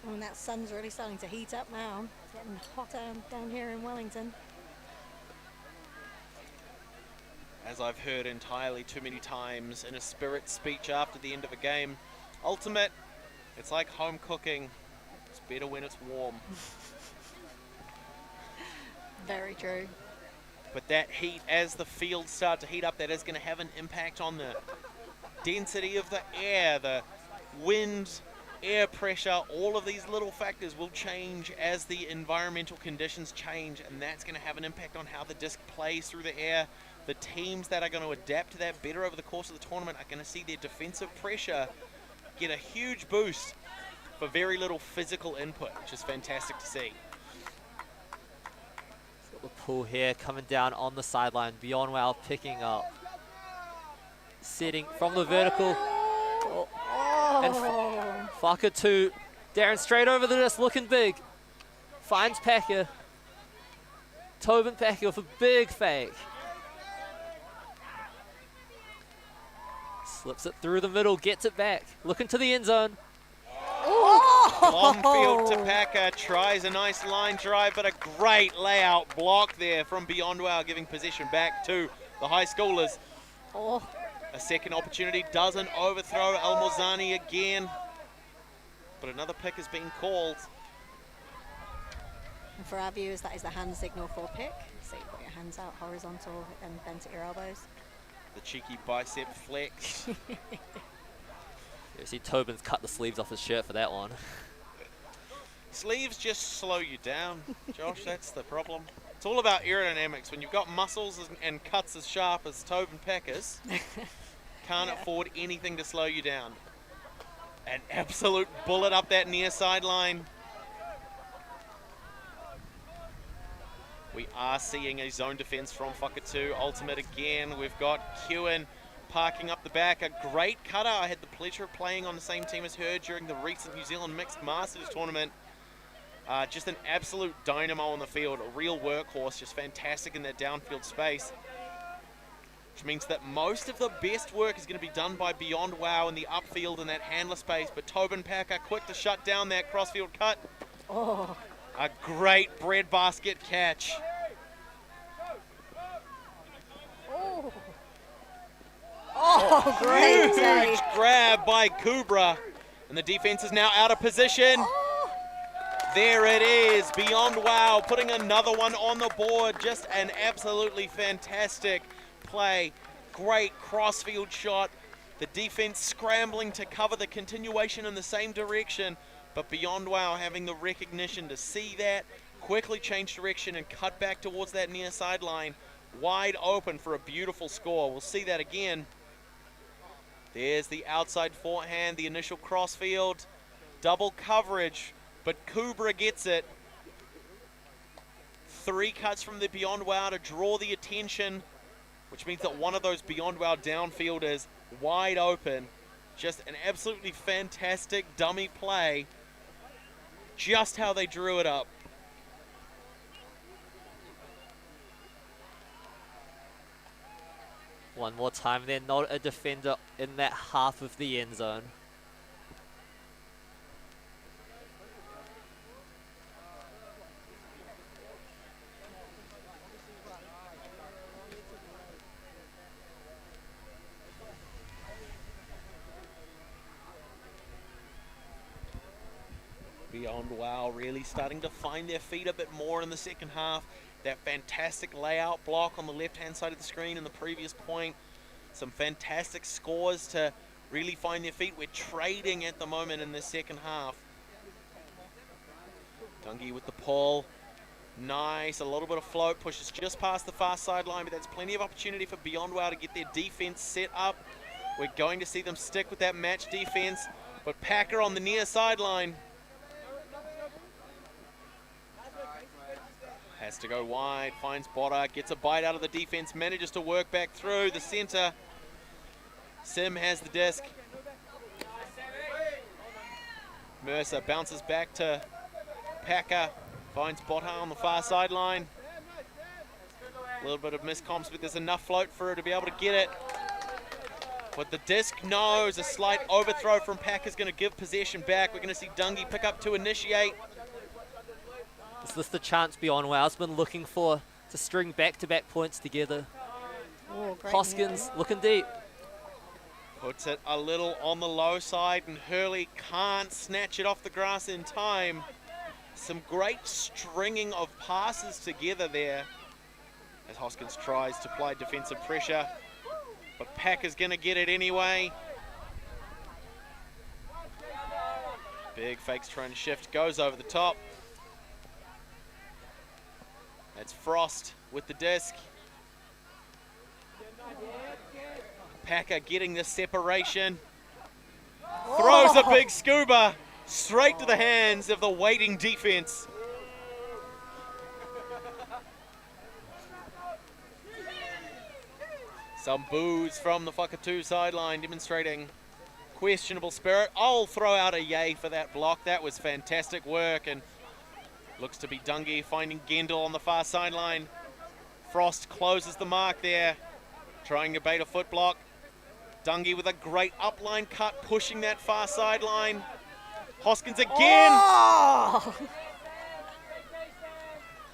S2: And that sun's really starting to heat up now. It's getting hotter down here in Wellington.
S1: As I've heard entirely too many times in a spirit speech after the end of a game, Ultimate, it's like home cooking. It's better when it's warm.
S2: Very true.
S1: But that heat, as the fields start to heat up, that is going to have an impact on the density of the air, the wind, air pressure. All of these little factors will change as the environmental conditions change, and that's going to have an impact on how the disc plays through the air. The teams that are going to adapt to that better over the course of the tournament are going to see their defensive pressure get a huge boost for very little physical input, which is fantastic to see.
S3: Got the pull here coming down on the sideline. Beyond Wow picking up. Setting from the vertical. And Whakatū, Darren straight over the disc, looking big. Finds Packer. Tobin Packer with a big fake. Slips it through the middle, gets it back. Looking to the end zone.
S1: Long field to Packer, tries a nice line drive, but a great layout block there from Beyond Wow, giving possession back to the high schoolers. A second opportunity, doesn't overthrow El Mozani again, but another pick has been called.
S2: And for our viewers, that is the hand signal for pick. So you put your hands out horizontal and bent at your elbows.
S1: The cheeky bicep flex.
S3: You see Tobin's cut the sleeves off his shirt for that one.
S1: Sleeves just slow you down, Josh, that's the problem. It's all about aerodynamics. When you've got muscles and cuts as sharp as Tobin Packer's, Can't afford anything to slow you down. An absolute bullet up that near sideline. We are seeing a zone defense from Whakatū. Ultimate again. We've got Kewen parking up the back. A great cutter. I had the pleasure of playing on the same team as her during the recent New Zealand Mixed Masters tournament. Just an absolute dynamo on the field. A real workhorse. Just fantastic in that downfield space. Which means that most of the best work is going to be done by Beyond Wow in the upfield in that handler space. But Tobin Packer quick to shut down that crossfield cut.
S2: Oh.
S1: A great breadbasket catch.
S2: Oh, great
S1: Huge
S2: save.
S1: grab by Kubra. And the defense is now out of position.
S2: Oh.
S1: There it is. Beyond Wow putting another one on the board. Just an absolutely fantastic play. Great crossfield shot. The defense scrambling to cover the continuation in the same direction. But Beyond Wow having the recognition to see that, quickly change direction and cut back towards that near sideline. Wide open for a beautiful score. We'll see that again. There's the outside forehand, the initial crossfield. Double coverage, but Kubra gets it. 3 cuts from the Beyond Wow to draw the attention, which means that one of those Beyond Wow downfielders wide open. Just an absolutely fantastic dummy play. Just how they drew it up.
S3: One more time there, not a defender in that half of the end zone.
S1: Beyond Wow really starting to find their feet a bit more in the second half. That fantastic layout block on the left-hand side of the screen in the previous point. Some fantastic scores to really find their feet. We're trading at the moment in the second half. Dungy with the pull. Nice, a little bit of float, pushes just past the far sideline, but that's plenty of opportunity for Beyond Wow to get their defense set up. We're going to see them stick with that match defense, but Packer on the near sideline. Has to go wide, finds Botter, gets a bite out of the defense, manages to work back through the center. Sim has the disc. Mercer bounces back to Packer, finds Botter on the far sideline. A little bit of miscomps, but there's enough float for her to be able to get it. But the disc knows a slight overthrow from Packer is going to give possession back. We're going to see Dungy pick up to initiate.
S3: Is this the chance Beyond Wow's been looking for to string back-to-back points together?
S2: Oh, great
S3: Hoskins
S2: move.
S3: looking deep.
S1: Puts it a little on the low side, and Hurley can't snatch it off the grass in time. Some great stringing of passes together there as Hoskins tries to apply defensive pressure. But Packer's going to get it anyway. Big fakes trying to shift, goes over the top. That's Frost with the disc. Packer getting the separation. Throws a big scuba straight to the hands of the waiting defense. Some boos from the Whakatū sideline demonstrating questionable spirit. I'll throw out a yay for that block. That was fantastic work, and looks to be Dungy finding Gendel on the far sideline. Frost closes the mark there, trying to bait a foot block. Dungy with a great upline cut, pushing that far sideline. Hoskins again.
S2: Oh!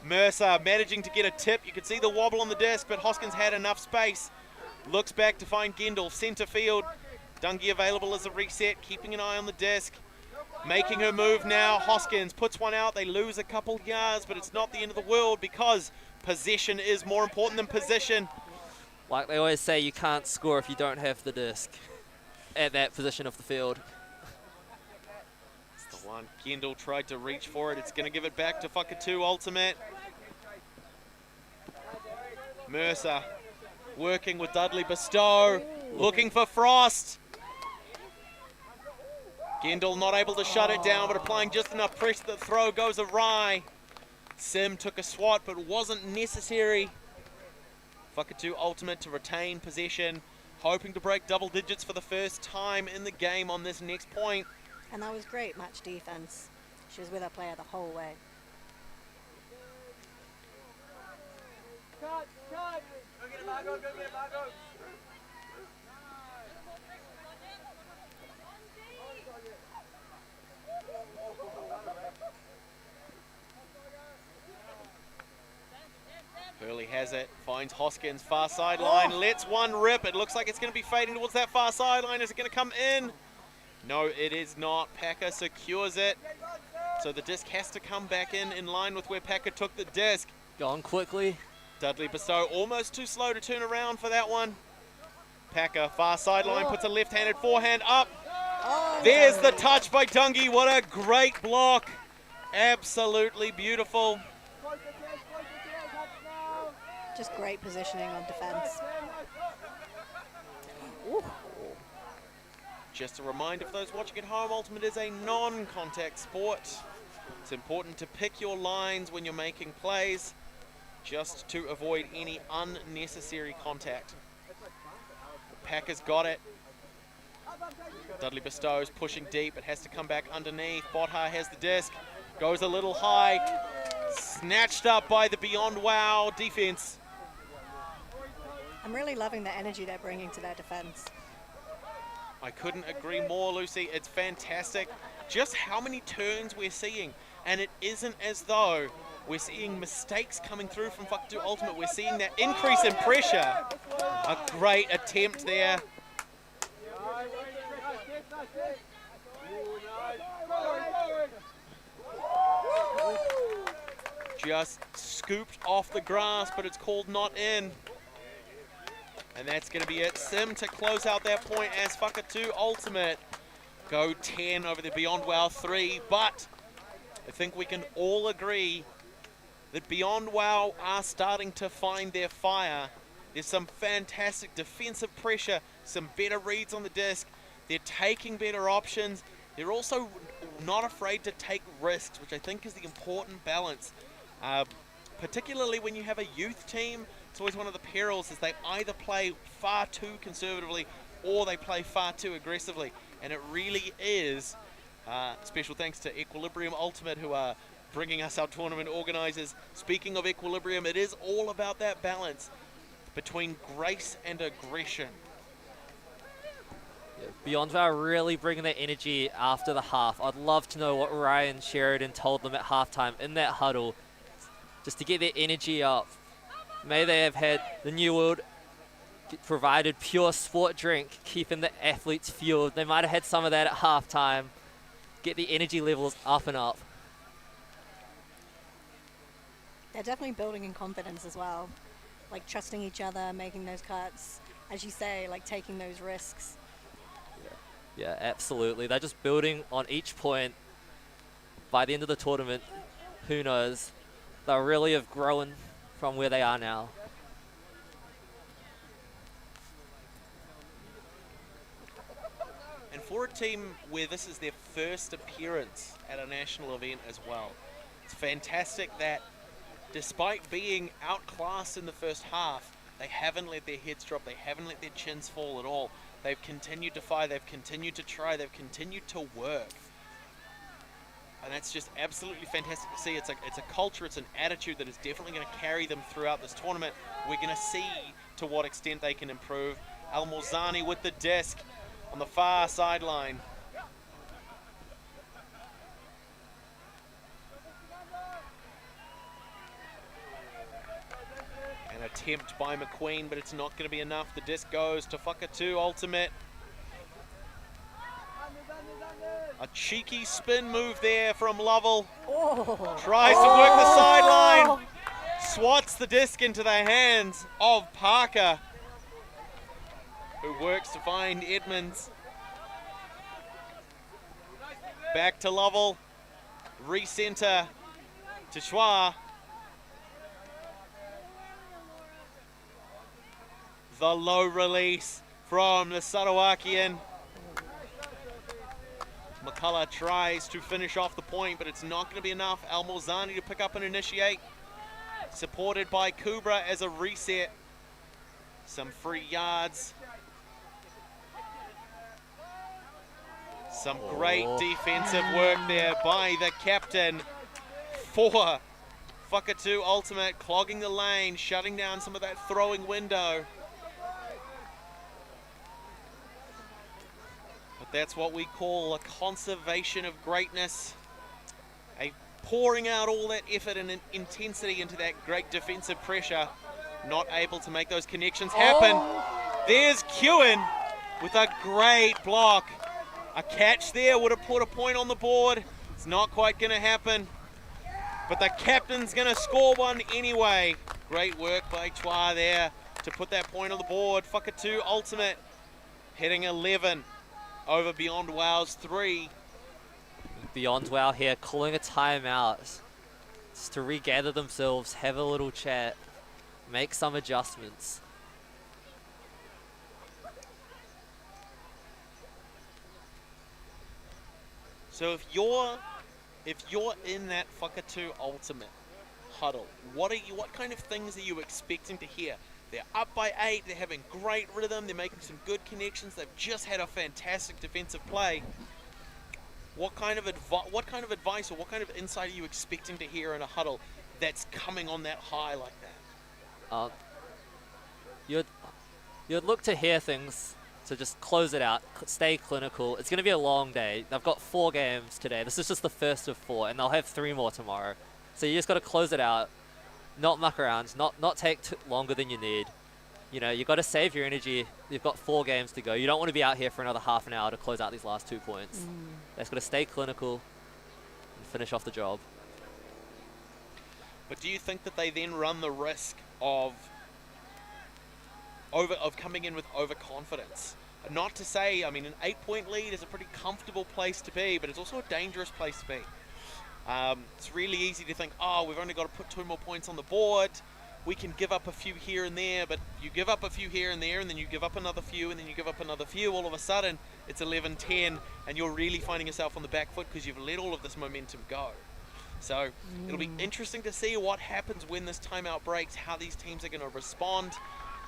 S1: Mercer managing to get a tip. You could see the wobble on the disc, but Hoskins had enough space. Looks back to find Gendel, center field. Dungy available as a reset, keeping an eye on the disc. Making her move now. Hoskins puts one out. They lose a couple yards, but it's not the end of the world because possession is more important than position.
S3: Like they always say, you can't score if you don't have the disc at that position of the field.
S1: It's the one. Gendel tried to reach for it. It's going to give it back to Whakatū Ultimate. Mercer working with Dudley Bestow. Looking for Frost. Gendel not able to shut it down, but applying just enough pressure that the throw goes awry. Sim took a swat, but wasn't necessary. Whakatū ultimate to retain possession, hoping to break double digits for the first time in the game on this next point.
S2: And that was great match defense. She was with her player the whole way.
S5: Cut! Go get it, Margot, go get it, Margot!
S1: Hurley has it, finds Hoskins, far sideline, lets one rip. It looks like it's going to be fading towards that far sideline. Is it going to come in? No, it is not. Packer secures it. So the disc has to come back in line with where Packer took the disc.
S3: Gone quickly.
S1: Dudley Bestow almost too slow to turn around for that one. Packer, far sideline, puts a left-handed forehand up. There's the touch by Dungy. What a great block. Absolutely beautiful.
S2: Just great positioning on defense.
S1: Just a reminder for those watching at home, Ultimate is a non-contact sport. It's important to pick your lines when you're making plays, just to avoid any unnecessary contact. Packer's got it. Dudley Bestow's pushing deep. It has to come back underneath. Botha has the disc. Goes a little high. Snatched up by the Beyond Wow defense.
S2: I'm really loving the energy they're bringing to their defense.
S1: I couldn't agree more, Lucy. It's fantastic just how many turns we're seeing. And it isn't as though we're seeing mistakes coming through from Whakatū Ultimate. We're seeing that increase in pressure. A great attempt there. Just scooped off the grass, but it's called not in. And that's going to be it. Sim to close out that point as Whakatū Ultimate go 10 over the Beyond Wow 3. But I think we can all agree that Beyond Wow are starting to find their fire. There's some fantastic defensive pressure, some better reads on the disc. They're taking better options. They're also not afraid to take risks, which I think is the important balance. Particularly when you have a youth team, it's always one of the perils is they either play far too conservatively or they play far too aggressively. And it really is, special thanks to Equilibrium Ultimate who are bringing us our tournament organizers. Speaking of equilibrium, it is all about that balance between grace and aggression.
S3: Yeah, Beyond Wow really bringing their energy after the half. I'd love to know what Ryan Sheridan told them at halftime in that huddle, just to get their energy up. May they have had the New World provided pure sport drink, keeping the athletes fueled. They might have had some of that at halftime. Get the energy levels up and up.
S2: They're definitely building in confidence as well. Like trusting each other, making those cuts. As you say, like taking those risks.
S3: Yeah, absolutely. They're just building on each point. By the end of the tournament, who knows? They'll really have grown from where they are now.
S1: And for a team where this is their first appearance at a national event as well, it's fantastic that despite being outclassed in the first half, they haven't let their heads drop, they haven't let their chins fall at all. They've continued to fight, they've continued to try, they've continued to work. And that's just absolutely fantastic to see. It's a culture, it's an attitude that is definitely going to carry them throughout this tournament. We're going to see to what extent they can improve. Al Morzani with the disc on the far sideline. An attempt by McQueen, but it's not going to be enough. The disc goes to Whakatū Ultimate. A cheeky spin move there from Lovell. Tries to work the sideline. Swats the disc into the hands of Parker, who works to find Edmonds. Back to Lovell. Recenter to Schwa. The low release from the Sarawakian. McCullough tries to finish off the point, but it's not going to be enough. Al Morzani to pick up and initiate. Supported by Kubra as a reset. Some free yards. Some great defensive work there by the captain for Whakatū Ultimate, clogging the lane, shutting down some of that throwing window. But that's what we call a conservation of greatness. A pouring out all that effort and intensity into that great defensive pressure. Not able to make those connections happen. There's Kewen with a great block. A catch there would have put a point on the board. It's not quite going to happen. But the captain's going to score one anyway. Great work by Chua there to put that point on the board. Whakatū Ultimate hitting 11 over Beyond Wow's 3.
S3: Beyond Wow here calling a timeout just to regather themselves, have a little chat, make some adjustments.
S1: So if you're in that Whakatū Ultimate huddle, what kind of things are you expecting to hear? They're up by 8, they're having great rhythm, they're making some good connections, they've just had a fantastic defensive play. What kind of advice or what kind of insight are you expecting to hear in a huddle that's coming on that high like that?
S3: You'd look to hear things to just close it out, stay clinical. It's going to be a long day. They've got 4 games today. This is just the first of 4, and they'll have 3 more tomorrow. So you just got to close it out, not muck around, not take longer than you need. You know, you got to save your energy. You've got 4 games to go. You don't want to be out here for another half an hour to close out these last 2 points. They've got to stay clinical and finish off the job.
S1: But do you think that they then run the risk of coming in with overconfidence? Not to say, I mean, an 8-point lead is a pretty comfortable place to be, but it's also a dangerous place to be. It's really easy to think, oh, we've only got to put 2 more points on the board. We can give up a few here and there, but you give up a few here and there, and then you give up another few, and then you give up another few. All of a sudden, it's 11-10, and you're really finding yourself on the back foot because you've let all of this momentum go. So it'll be interesting to see what happens when this timeout breaks, how these teams are going to respond.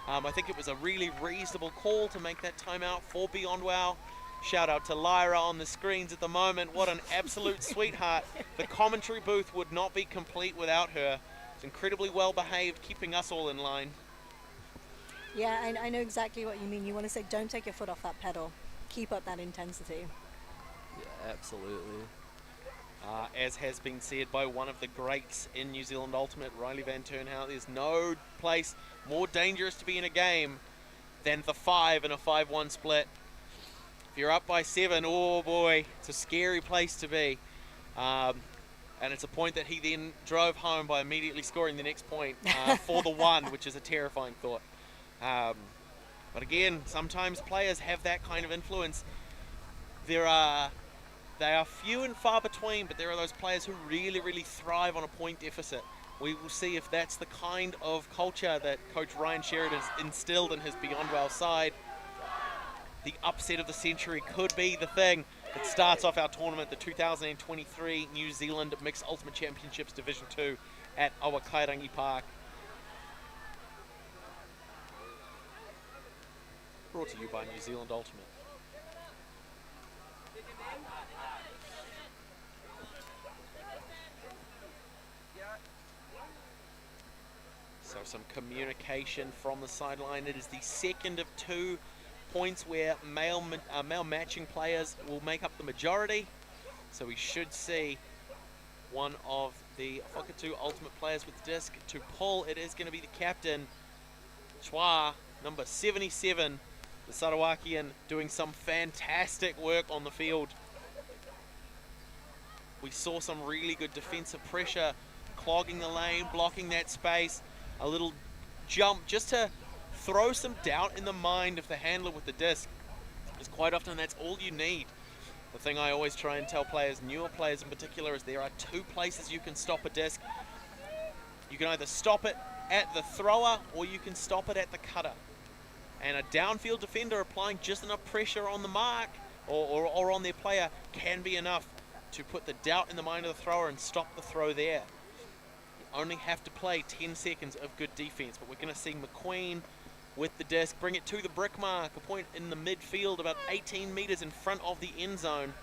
S1: I think it was a really reasonable call to make that timeout for Beyond Wow. Shout out to Lyra on the screens at the moment. What an absolute sweetheart. The commentary booth would not be complete without her. It's incredibly well behaved, keeping us all in line.
S2: Yeah, I know exactly what you mean. You want to say, don't take your foot off that pedal. Keep up that intensity.
S3: Yeah, absolutely.
S1: As has been said by one of the greats in New Zealand Ultimate, Riley Van Turnhout, there's no place more dangerous to be in a game than the 5 in a 5-1 split. If you're up by 7, oh boy, it's a scary place to be. And it's a point that he then drove home by immediately scoring the next point for the 1, which is a terrifying thought. But again, sometimes players have that kind of influence. They are few and far between, but there are those players who really, really thrive on a point deficit. We will see if that's the kind of culture that Coach Ryan Sheridan has instilled in his Beyond Well side. The upset of the century could be the thing that starts off our tournament, the 2023 New Zealand Mixed Ultimate Championships Division 2 at Awakairangi Park. Brought to you by New Zealand Ultimate. So some communication from the sideline. It is the second of 2 points where male matching players will make up the majority. So we should see one of the Whakatū Ultimate players with the disc to pull. It is going to be the captain, Chua, number 77, the Sarawakian, doing some fantastic work on the field. We saw some really good defensive pressure, clogging the lane, blocking that space. A little jump just to throw some doubt in the mind of the handler with the disc, because quite often that's all you need. The thing I always try and tell players, newer players in particular, is there are 2 places you can stop a disc. You can either stop it at the thrower or you can stop it at the cutter. And a downfield defender applying just enough pressure on the mark or on their player can be enough to put the doubt in the mind of the thrower and stop the throw there. You only have to play 10 seconds of good defense, but we're going to see McQueen with the disc bring it to the brick mark, a point in the midfield about 18 meters in front of the end zone.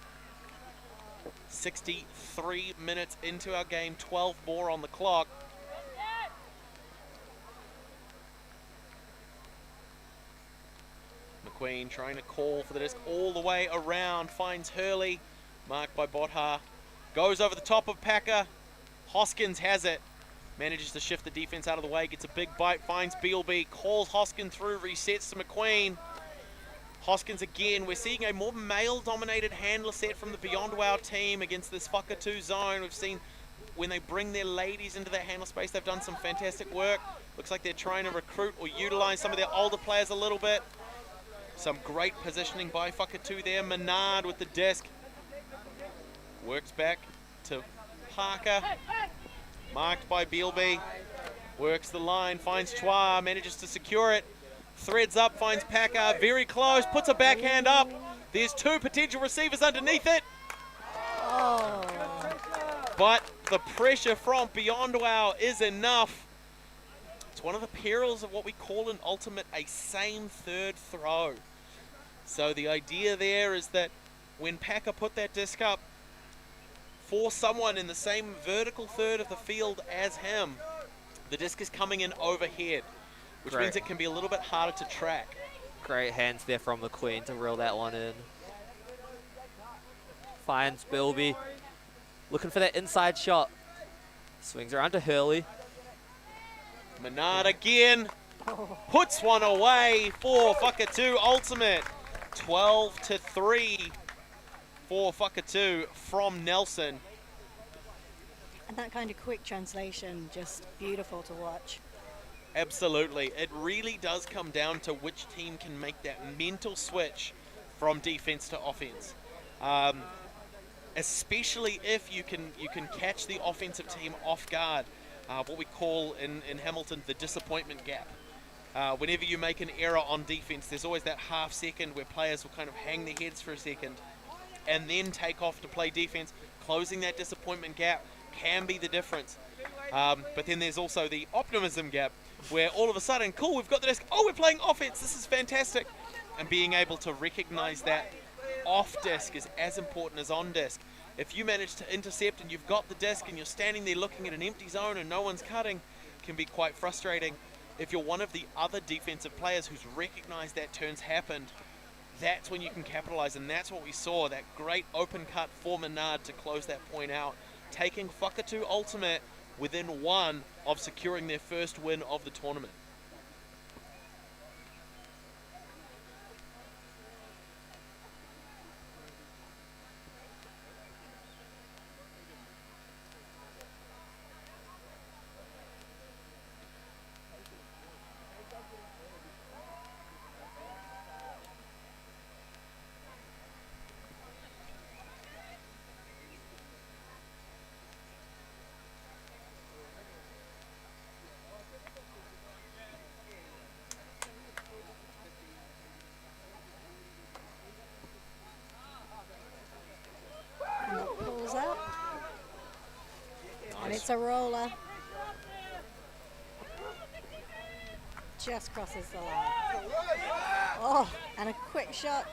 S1: 63 minutes into our game, 12 more on the clock. McQueen trying to call for the disc all the way around, finds Hurley, marked by Botha, goes over the top of Packer. Hoskins has it, manages to shift the defense out of the way, gets a big bite, finds Bealby, calls Hoskins through, resets to McQueen. Hoskins again, we're seeing a more male-dominated handler set from the Beyond Wow team against this Whakatū zone. We've seen when they bring their ladies into that handler space, they've done some fantastic work. Looks like they're trying to recruit or utilize some of their older players a little bit. Some great positioning by Whakatū there. Menard with the disc. Works back to Parker. Marked by Bealby. Works the line, finds Chua, manages to secure it. Threads up, finds Packer, very close, puts a backhand up. There's two potential receivers underneath it.
S2: Oh.
S1: But the pressure from Beyond Wow is enough. It's one of the perils of what we call in Ultimate a same third throw. So the idea there is that when Packer put that disc up for someone in the same vertical third of the field as him, the disc is coming in overhead, which means it can be a little bit harder to track.
S6: Great hands there from McQueen to reel that one in. Finds Bilby, looking for that inside shot. Swings around to Hurley.
S1: Menard again, puts one away for Whakatū Ultimate. 12-3 for Whakatū from Nelson.
S2: And that kind of quick translation, just beautiful to watch.
S1: Absolutely. It really does come down to which team can make that mental switch from defense to offense. Especially if you can catch the offensive team off guard. What we call in Hamilton the disappointment gap. Whenever you make an error on defense, there's always that half second where players will kind of hang their heads for a second and then take off to play defense. Closing that disappointment gap can be the difference. But then there's also the optimism gap, where all of a sudden, cool, we've got the disc, oh, we're playing offense, this is fantastic. And being able to recognize that off disc is as important as on disc. If you manage to intercept and you've got the disc and you're standing there looking at an empty zone and no one's cutting, it can be quite frustrating. If you're one of the other defensive players who's recognized that turn's happened, that's when you can capitalize, and that's what we saw, that great open cut for Menard to close that point out, taking Whakatū Ultimate within one of securing their first win of the tournament.
S2: And it's a roller. Just crosses the line. Oh, and a quick shot.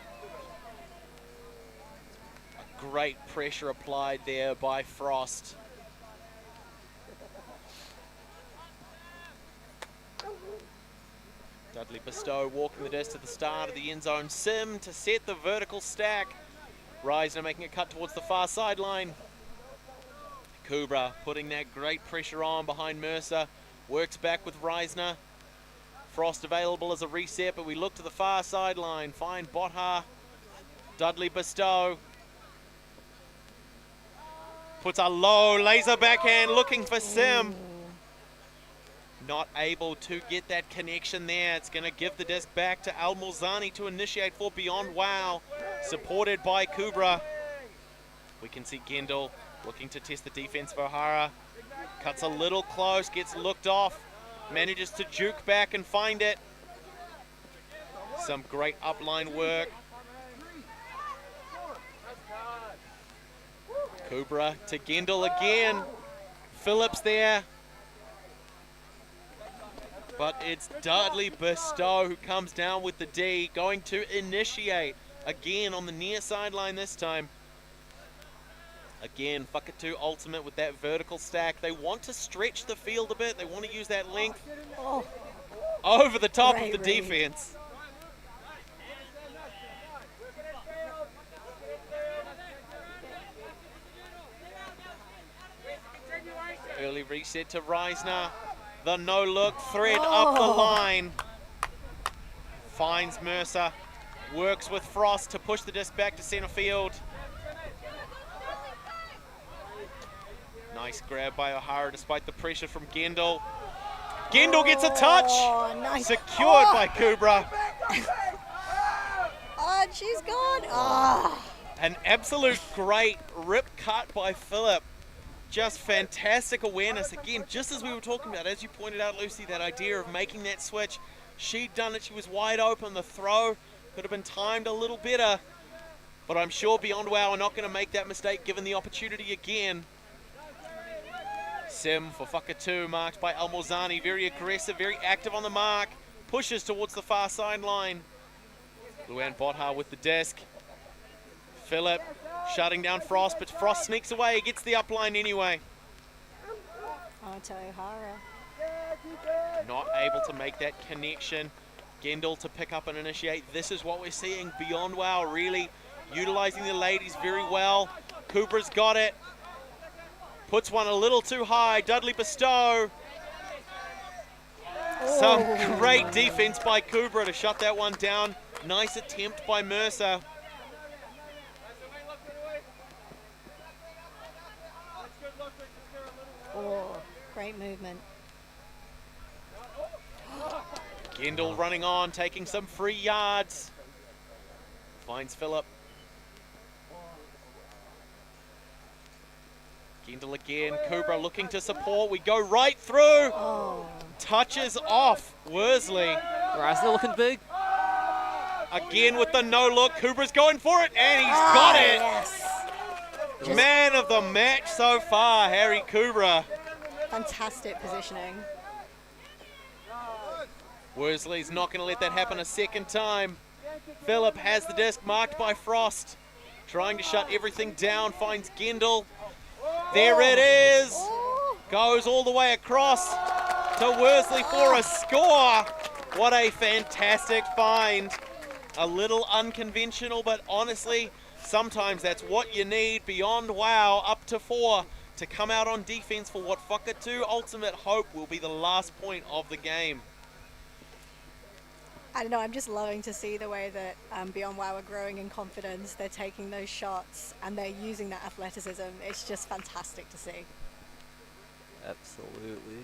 S1: Great pressure applied there by Frost. Dudley Bestow walking the disc to the start of the end zone. Sim to set the vertical stack. Reisner making a cut towards the far sideline. Kubra putting that great pressure on behind Mercer. Works back with Reisner. Frost available as a reset, but we look to the far sideline. Find Botha. Dudley Bestow. Puts a low laser backhand looking for Sim. Not able to get that connection there. It's going to give the disc back to Al Mulzani to initiate for Beyond Wow. Supported by Kubra. We can see Gendel looking to test the defense of O'Hara. Cuts a little close, gets looked off. Manages to juke back and find it. some great upline work. Kubra to Gendel again. Phillips there. But it's Dudley Bestow who comes down with the D, going to initiate again on the near sideline this time. Again, Whakatū ultimate with that vertical stack. They want to stretch the field a bit. They want to use that length over the top of the defense. Early reset to Reisner. The no-look thread up the line. Finds Mercer. Works with Frost to push the disc back to center field. Nice grab by O'Hara despite the pressure from Gendel. Gendel gets a touch.
S2: Nice.
S1: Secured by Kubra.
S2: Oh, she's gone.
S1: An absolute great rip cut by Phillip. Just fantastic awareness. Again, just as we were talking about, as you pointed out, Lucy, that idea of making that switch. She'd done it. She was wide open. The throw could have been timed a little better. But I'm sure Beyond WoW are not going to make that mistake given the opportunity again. Sim for Whakatū, marked by Almorzani. Very aggressive, very active on the mark. Pushes towards the far sideline. Luan Botha with the disc. Phillip shutting down Frost, but Frost sneaks away. He gets the upline anyway.
S2: To O'Hara.
S1: Not able to make that connection. Gendel to pick up and initiate. This is what we're seeing. Beyond WoW really utilizing the ladies very well. Kubra's got it. Puts one a little too high. Dudley Bestow. Some great defense by Kubra to shut that one down. Nice attempt by Mercer.
S2: Great movement.
S1: Gendel running on, taking some free yards. Finds Phillip. Gendel again. Kubra looking to support. We go right through. Touches off Worsley.
S6: Reisner looking big.
S1: Again with the no look. Kubra's going for it, and he's got it.
S2: Yes.
S1: Man of the match so far, Harry Kubra.
S2: Fantastic positioning.
S1: Worsley's not going to let that happen a second time. Phillip has the disc marked by Frost. Trying to shut everything down, finds Gendel. There it is. Goes all the way across to Worsley for a score. What a fantastic find. A little unconventional, but honestly, sometimes that's what you need. Beyond WoW, up to 4 to come out on defense for what Whakatū ultimate hope will be the last point of the game.
S2: I don't know, I'm just loving to see the way that Beyond WoW are growing in confidence. They're taking those shots and they're using that athleticism. It's just fantastic to see.
S6: Absolutely.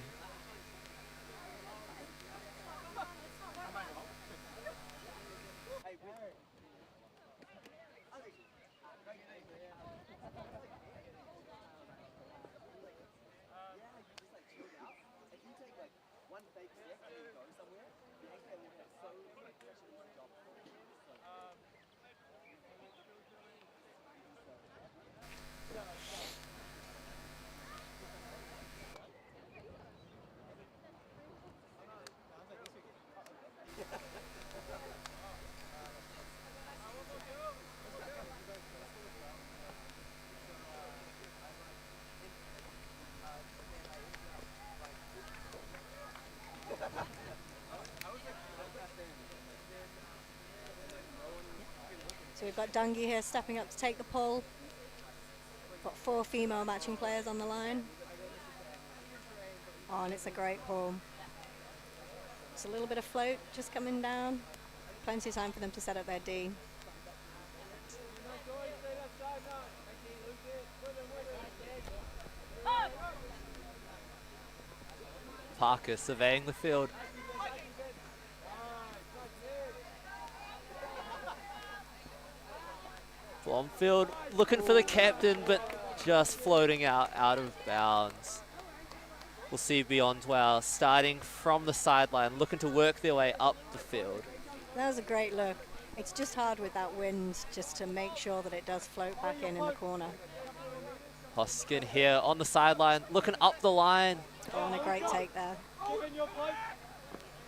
S2: So we've got Dungy here stepping up to take the pull. Got 4 female matching players on the line. Oh, and it's a great pull. It's a little bit of float just coming down. Plenty of time for them to set up their D.
S6: Parker surveying the field. Blomfield looking for the captain, but just floating out of bounds. We'll see Beyond WoW starting from the sideline, looking to work their way up the field.
S2: That was a great look. It's just hard with that wind just to make sure that it does float back in the corner.
S6: Hoskin here on the sideline, looking up the line.
S2: Oh, and a great take there.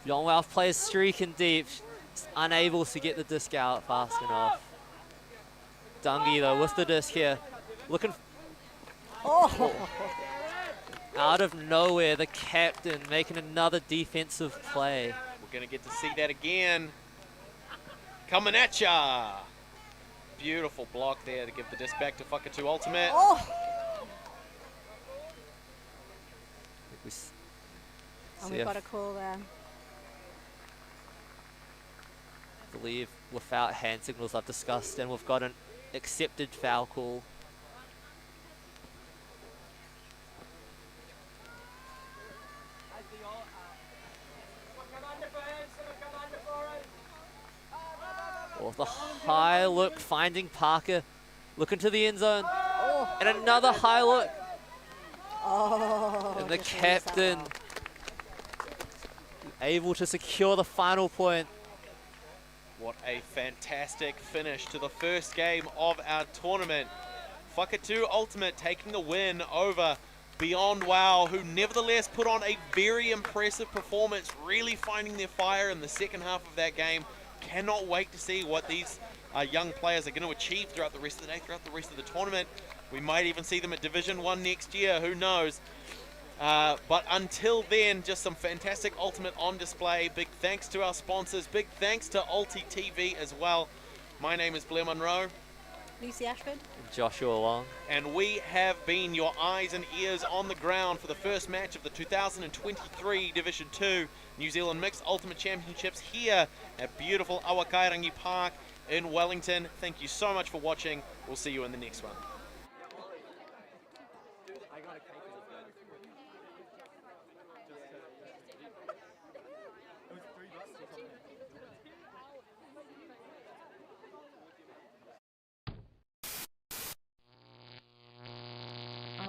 S6: Yonwelf plays streaking deep, just unable to get the disc out fast enough. Dungy though with the disc here, looking out of nowhere, the captain making another defensive play.
S1: We're going to get to see that again. Coming at ya. Beautiful block there to give the disc back to Whakatū Ultimate.
S2: Oh! And we've got a call there.
S6: I believe without hand signals I've discussed, and we've got an accepted foul call. Oh, the high look finding Parker, looking to the end zone, and another high look.
S2: Oh,
S6: And the captain able to secure the final point.
S1: What a fantastic finish to the first game of our tournament. Whakatū Ultimate taking the win over Beyond Wow, who nevertheless put on a very impressive performance, really finding their fire in the second half of that game. Cannot wait to see what these young players are going to achieve throughout the rest of the day, throughout the rest of the tournament. We might even see them at Division 1 next year, who knows. But until then, just some fantastic Ultimate on display. Big thanks to our sponsors. Big thanks to ULTI.TV as well. My name is Blair Monroe.
S2: Lucy Ashford.
S6: Joshua Long.
S1: And we have been your eyes and ears on the ground for the first match of the 2023 Division 2 New Zealand Mixed Ultimate Championships here at beautiful Awakairangi Park in Wellington. Thank you so much for watching. We'll see you in the next one.